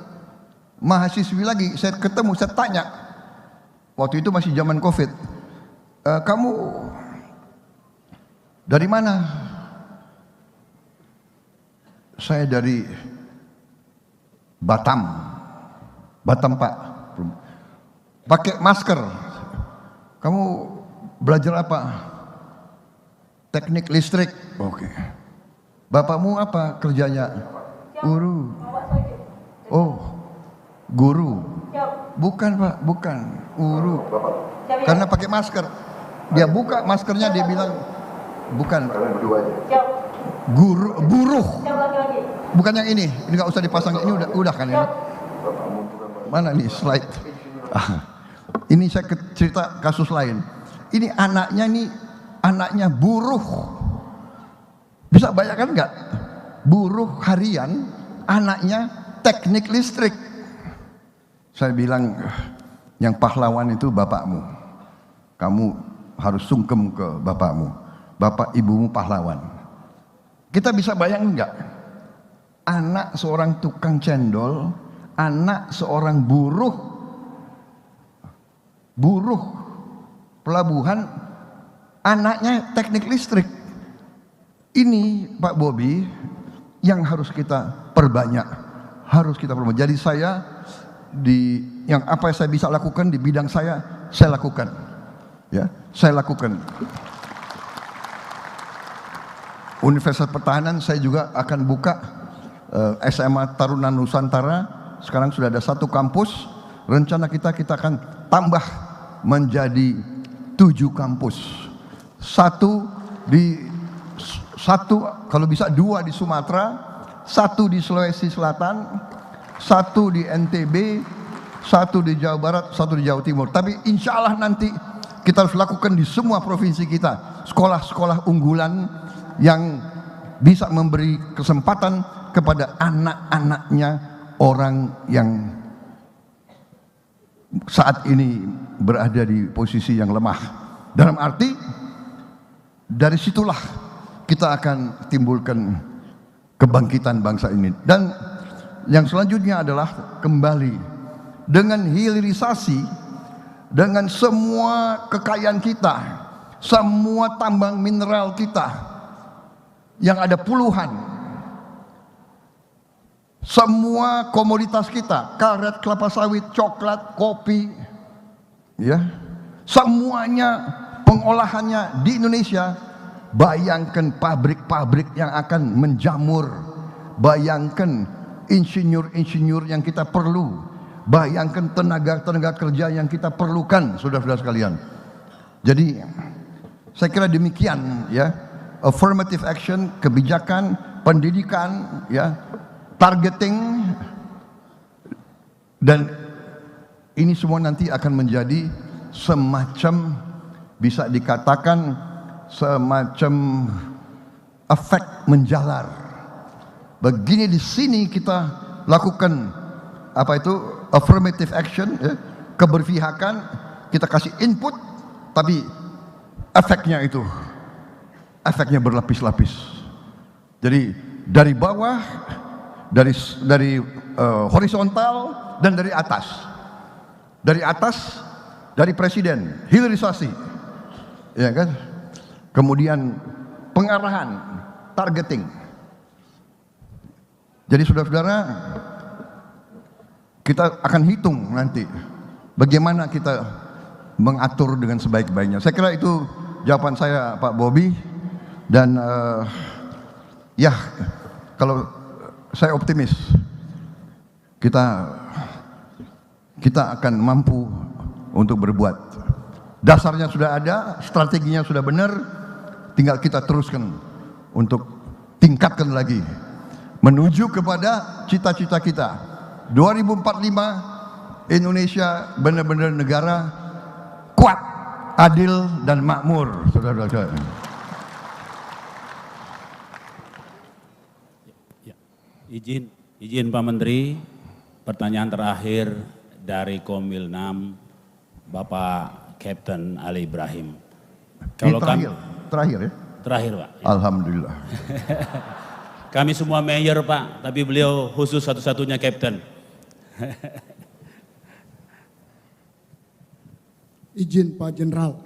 mahasiswi lagi, saya ketemu, saya tanya, waktu itu masih zaman COVID, kamu dari mana? Saya dari Batam, Pak. Pakai masker. Kamu belajar apa? Teknik listrik. Oke. Bapakmu apa kerjanya? Guru. Oh, guru. Bukan Pak, bukan. Guru. Karena pakai masker. Dia buka maskernya, dia bilang, bukan. Guru, buruh. Bukan yang ini nggak usah dipasang. Ini udah kan ini. Mana nih slide? Ini saya cerita kasus lain. Ini anaknya buruh. Bisa bayangkan nggak? Buruh harian, anaknya teknik listrik. Saya bilang, yang pahlawan itu bapakmu. Kamu harus sungkem ke bapakmu. Bapak ibumu pahlawan. Kita bisa bayangkan nggak? Anak seorang tukang cendol, anak seorang buruh pelabuhan, anaknya teknik listrik. Ini Pak Bobi yang harus kita perbanyak, Jadi saya yang apa yang saya bisa lakukan di bidang saya lakukan. Ya, saya lakukan. Universitas Pertahanan saya juga akan buka SMA Taruna Nusantara. Sekarang sudah ada 1 kampus. Rencana kita akan tambah menjadi 7 kampus. 1 kalau bisa 2 di Sumatera, 1 di Sulawesi Selatan, 1 di NTB, 1 di Jawa Barat, 1 di Jawa Timur. Tapi insya Allah nanti kita harus lakukan di semua provinsi kita. Sekolah-sekolah unggulan yang bisa memberi kesempatan kepada anak-anaknya orang yang saat ini berada di posisi yang lemah. Dalam arti, dari situlah kita akan timbulkan kebangkitan bangsa ini. Dan yang selanjutnya adalah kembali dengan hilirisasi, dengan semua kekayaan kita, semua tambang mineral kita yang ada puluhan, semua komoditas kita, karet, kelapa sawit, coklat, kopi, ya, semuanya pengolahannya di Indonesia. Bayangkan pabrik-pabrik yang akan menjamur, bayangkan insinyur-insinyur yang kita perlu, bayangkan tenaga-tenaga kerja yang kita perlukan, saudara-saudara sekalian. Jadi saya kira demikian, ya, affirmative action, kebijakan, pendidikan, ya, targeting, dan ini semua nanti akan menjadi semacam, bisa dikatakan semacam efek menjalar. Begini di sini kita lakukan apa itu affirmative action, ya, keberpihakan, kita kasih input, tapi efeknya berlapis-lapis. Jadi dari bawah, dari horizontal, dan dari atas. Dari presiden, hilirisasi, ya kan? Kemudian pengarahan, targeting. Jadi saudara-saudara, kita akan hitung nanti bagaimana kita mengatur dengan sebaik-baiknya. Saya kira itu jawaban saya, Pak Bobi. Dan ya, kalau saya optimis kita akan mampu untuk berbuat. Dasarnya sudah ada, strateginya sudah benar, tinggal kita teruskan untuk tingkatkan lagi menuju kepada cita-cita kita 2045, Indonesia benar-benar negara kuat, adil, dan makmur, saudara-saudara. Izin Pak Menteri, pertanyaan terakhir dari Komil 6, Bapak Kapten Ali Ibrahim. Ini terakhir ya? Terakhir Pak. Alhamdulillah. Kami semua mayor Pak, tapi beliau khusus satu-satunya Kapten. Izin Pak Jenderal,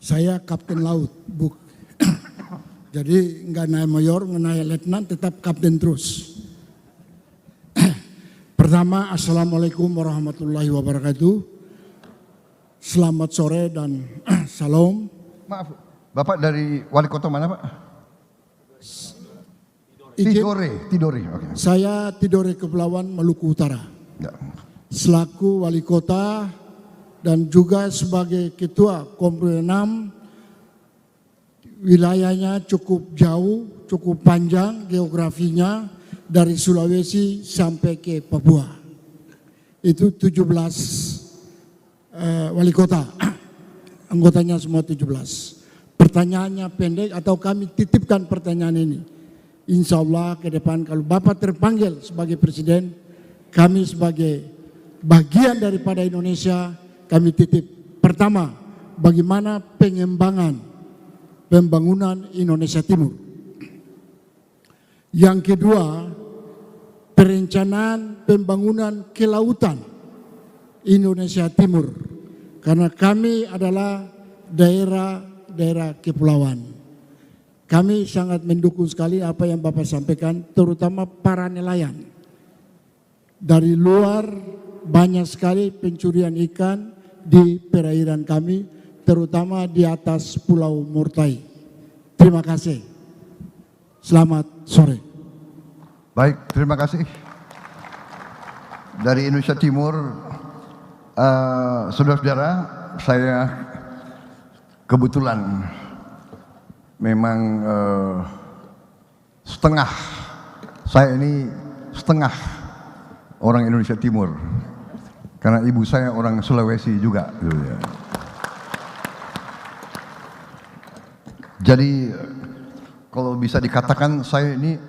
saya Kapten Laut, jadi nggak naik mayor, nggak naik letnan, tetap kapten terus. Pertama, Assalamualaikum warahmatullahi wabarakatuh. Selamat sore dan salam. Maaf, Bapak dari wali kota mana Pak? Tidore. Okay. Saya Tidore Kepulauan Maluku Utara. Ya. Selaku wali kota dan juga sebagai ketua Komil 6, wilayahnya cukup jauh, cukup panjang geografinya dari Sulawesi sampai ke Papua. Itu 17 wali kota, anggotanya semua 17. Pertanyaannya pendek atau kami titipkan pertanyaan ini. Insya Allah ke depan kalau Bapak terpanggil sebagai presiden, kami sebagai bagian daripada Indonesia, kami titip. Pertama, bagaimana pembangunan Indonesia Timur. Yang kedua, perencanaan pembangunan kelautan Indonesia Timur. Karena kami adalah daerah kepulauan. Kami sangat mendukung sekali apa yang Bapak sampaikan, terutama para nelayan. Dari luar banyak sekali pencurian ikan di perairan kami, terutama di atas Pulau Murtai. Terima kasih. Selamat sore. Baik, terima kasih. Dari Indonesia Timur, saudara-saudara, saya kebetulan memang saya ini setengah orang Indonesia Timur. Karena ibu saya orang Sulawesi juga. Jadi kalau bisa dikatakan saya ini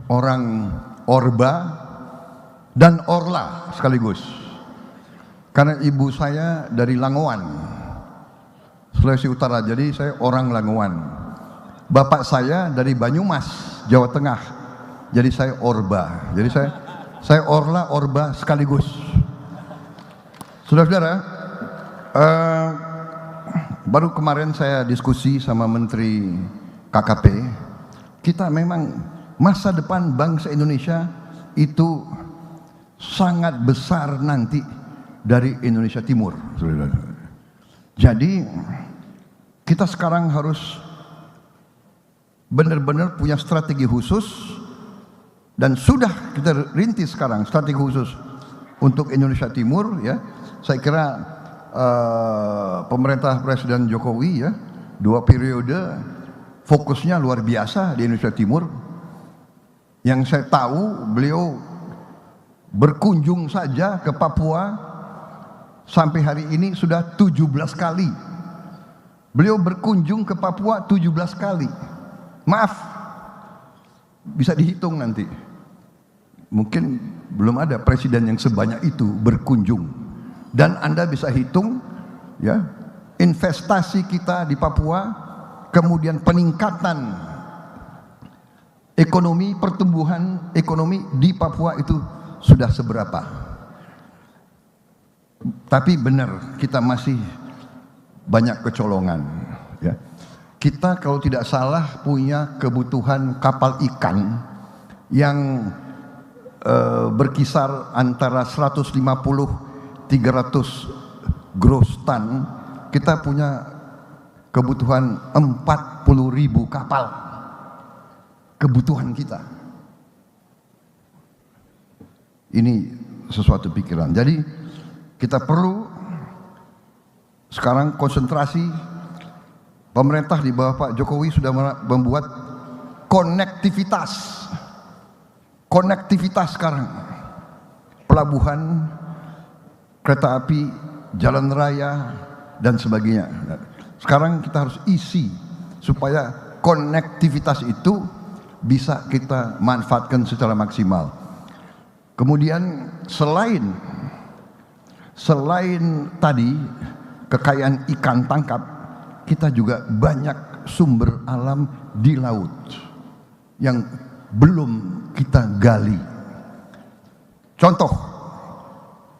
orang Orba dan Orla sekaligus. Karena ibu saya dari Langowan, Sulawesi Utara, jadi saya orang Langowan. Bapak saya dari Banyumas, Jawa Tengah, jadi saya Orba. Jadi saya Orla, Orba sekaligus. Saudara-saudara, baru kemarin saya diskusi sama Menteri KKP, kita memang masa depan bangsa Indonesia itu sangat besar nanti dari Indonesia Timur. Saudara-saudara. Jadi kita sekarang harus benar-benar punya strategi khusus dan sudah kita rintis sekarang strategi khusus untuk Indonesia Timur ya. Saya kira pemerintah Presiden Jokowi ya 2 periode fokusnya luar biasa di Indonesia Timur. Yang saya tahu beliau berkunjung saja ke Papua sampai hari ini sudah 17 kali. Beliau berkunjung ke Papua 17 kali. Maaf, bisa dihitung nanti. Mungkin belum ada presiden yang sebanyak itu berkunjung. Dan Anda bisa hitung ya, investasi kita di Papua, kemudian peningkatan ekonomi, pertumbuhan ekonomi di Papua itu sudah seberapa. Tapi benar, kita masih banyak kecolongan ya. Kita kalau tidak salah punya kebutuhan kapal ikan yang berkisar antara 150-300 gross ton. Kita punya kebutuhan 40.000 kapal. Kebutuhan kita. Ini sesuatu pikiran. Jadi kita perlu sekarang konsentrasi. Pemerintah di bawah Pak Jokowi sudah membuat konektivitas sekarang. Pelabuhan, kereta api, jalan raya, dan sebagainya. Sekarang kita harus isi supaya konektivitas itu bisa kita manfaatkan secara maksimal. Kemudian selain tadi kekayaan ikan tangkap, kita juga banyak sumber alam di laut yang belum kita gali. Contoh,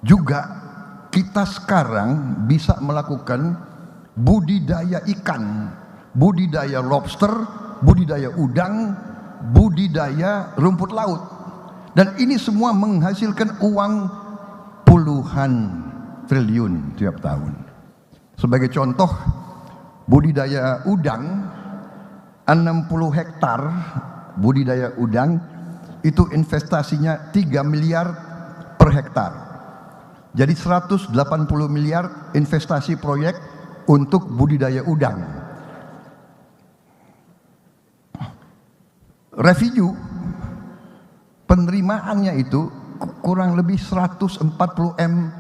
juga kita sekarang bisa melakukan budidaya ikan, budidaya lobster, budidaya udang, budidaya rumput laut. Dan ini semua menghasilkan uang puluhan triliun tiap tahun. Sebagai contoh, budidaya udang 60 hektar budidaya udang itu investasinya 3 miliar per hektar. Jadi 180 miliar investasi proyek untuk budidaya udang. Revenue penerimaannya itu kurang lebih 140 M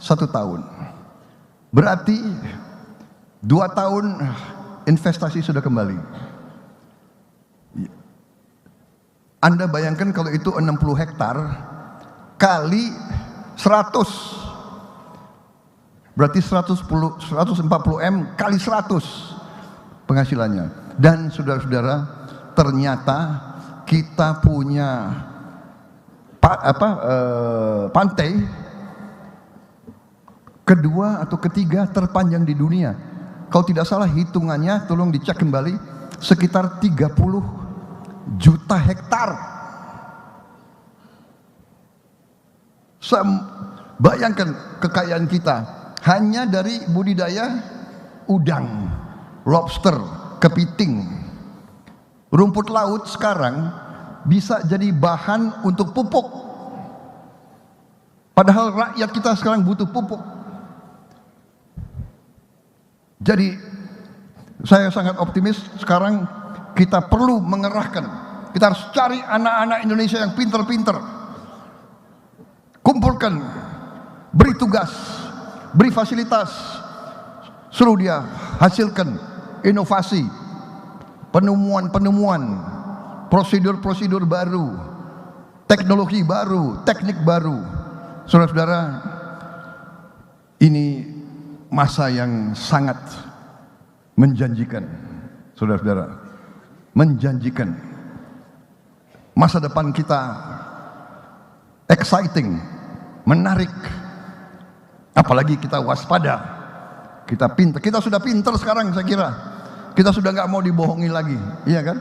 satu tahun. Berarti 2 tahun investasi sudah kembali. Anda bayangkan kalau itu 60 hektar kali 100, berarti 140 M kali 100 penghasilannya. Dan saudara-saudara, ternyata kita punya pantai kedua atau ketiga terpanjang di dunia. Kalau tidak salah hitungannya, tolong dicek kembali, sekitar 30 juta hektar. Bayangkan kekayaan kita hanya dari budidaya udang, lobster, kepiting, rumput laut sekarang bisa jadi bahan untuk pupuk. Padahal rakyat kita sekarang butuh pupuk. Jadi saya sangat optimis sekarang kita perlu mengerahkan. Kita harus cari anak-anak Indonesia yang pinter-pinter. Kumpulkan, beri tugas, beri fasilitas, suruh dia hasilkan inovasi, penemuan-penemuan, prosedur-prosedur baru, teknologi baru, teknik baru. Saudara-saudara, ini masa yang sangat menjanjikan. Saudara-saudara, menjanjikan. Masa depan kita exciting, menarik. Apalagi kita waspada, kita pintar. Kita sudah pintar sekarang, saya kira. Kita sudah nggak mau dibohongi lagi, iya kan?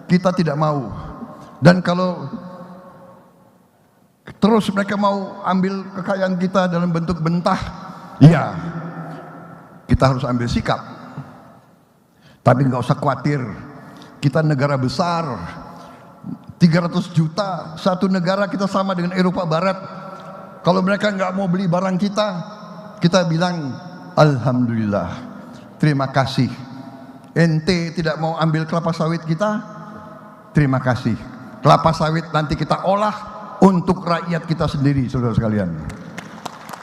Kita tidak mau. Dan kalau terus mereka mau ambil kekayaan kita dalam bentuk bentah, ya kita harus ambil sikap. Tapi nggak usah khawatir, kita negara besar, 300 juta, satu negara kita sama dengan Eropa Barat. Kalau mereka nggak mau beli barang kita bilang alhamdulillah, terima kasih. Ente tidak mau ambil kelapa sawit kita, terima kasih. Kelapa sawit nanti kita olah untuk rakyat kita sendiri, saudara sekalian.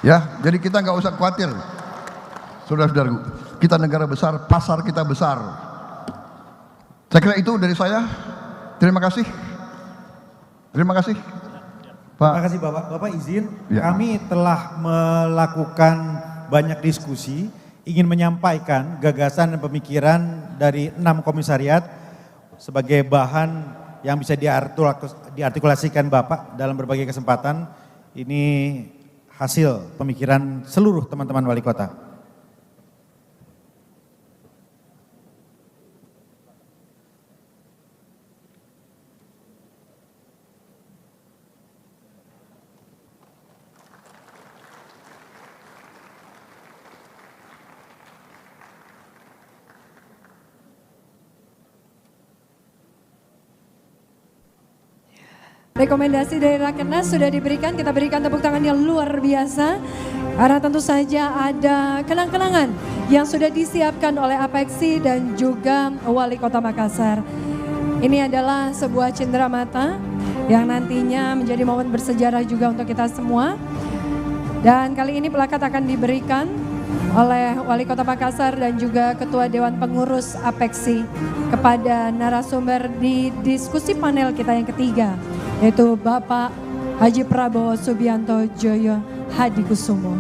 Ya, jadi kita nggak usah khawatir, saudara-saudara. Kita negara besar, pasar kita besar. Saya kira itu dari saya. Terima kasih. Terima kasih. Pak. Terima kasih Bapak. Bapak izin, ya. Kami telah melakukan banyak diskusi, ingin menyampaikan gagasan dan pemikiran dari 6 komisariat sebagai bahan yang bisa diartikulasikan Bapak dalam berbagai kesempatan. Ini hasil pemikiran seluruh teman-teman wali kota. Rekomendasi dari Rakernas sudah diberikan, kita berikan tepuk tangan yang luar biasa. Karena tentu saja ada kenang-kenangan yang sudah disiapkan oleh Apeksi dan juga Wali Kota Makassar. Ini adalah sebuah cenderamata yang nantinya menjadi momen bersejarah juga untuk kita semua. Dan kali ini plakat akan diberikan oleh Wali Kota Makassar dan juga Ketua Dewan Pengurus APEKSI kepada narasumber di diskusi panel kita yang ketiga, yaitu Bapak Haji Prabowo Subianto Joyo Hadikusumo.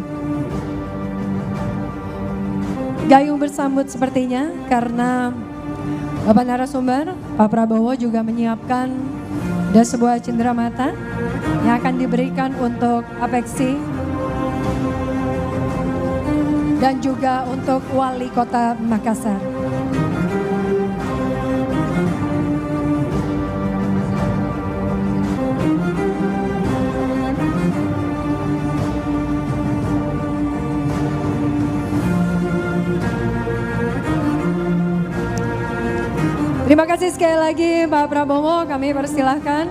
Gayung bersambut sepertinya karena Bapak narasumber, Pak Prabowo juga menyiapkan ada sebuah cenderamata yang akan diberikan untuk APEKSI dan juga untuk Wali Kota Makassar. Terima kasih sekali lagi Pak Prabowo, kami persilahkan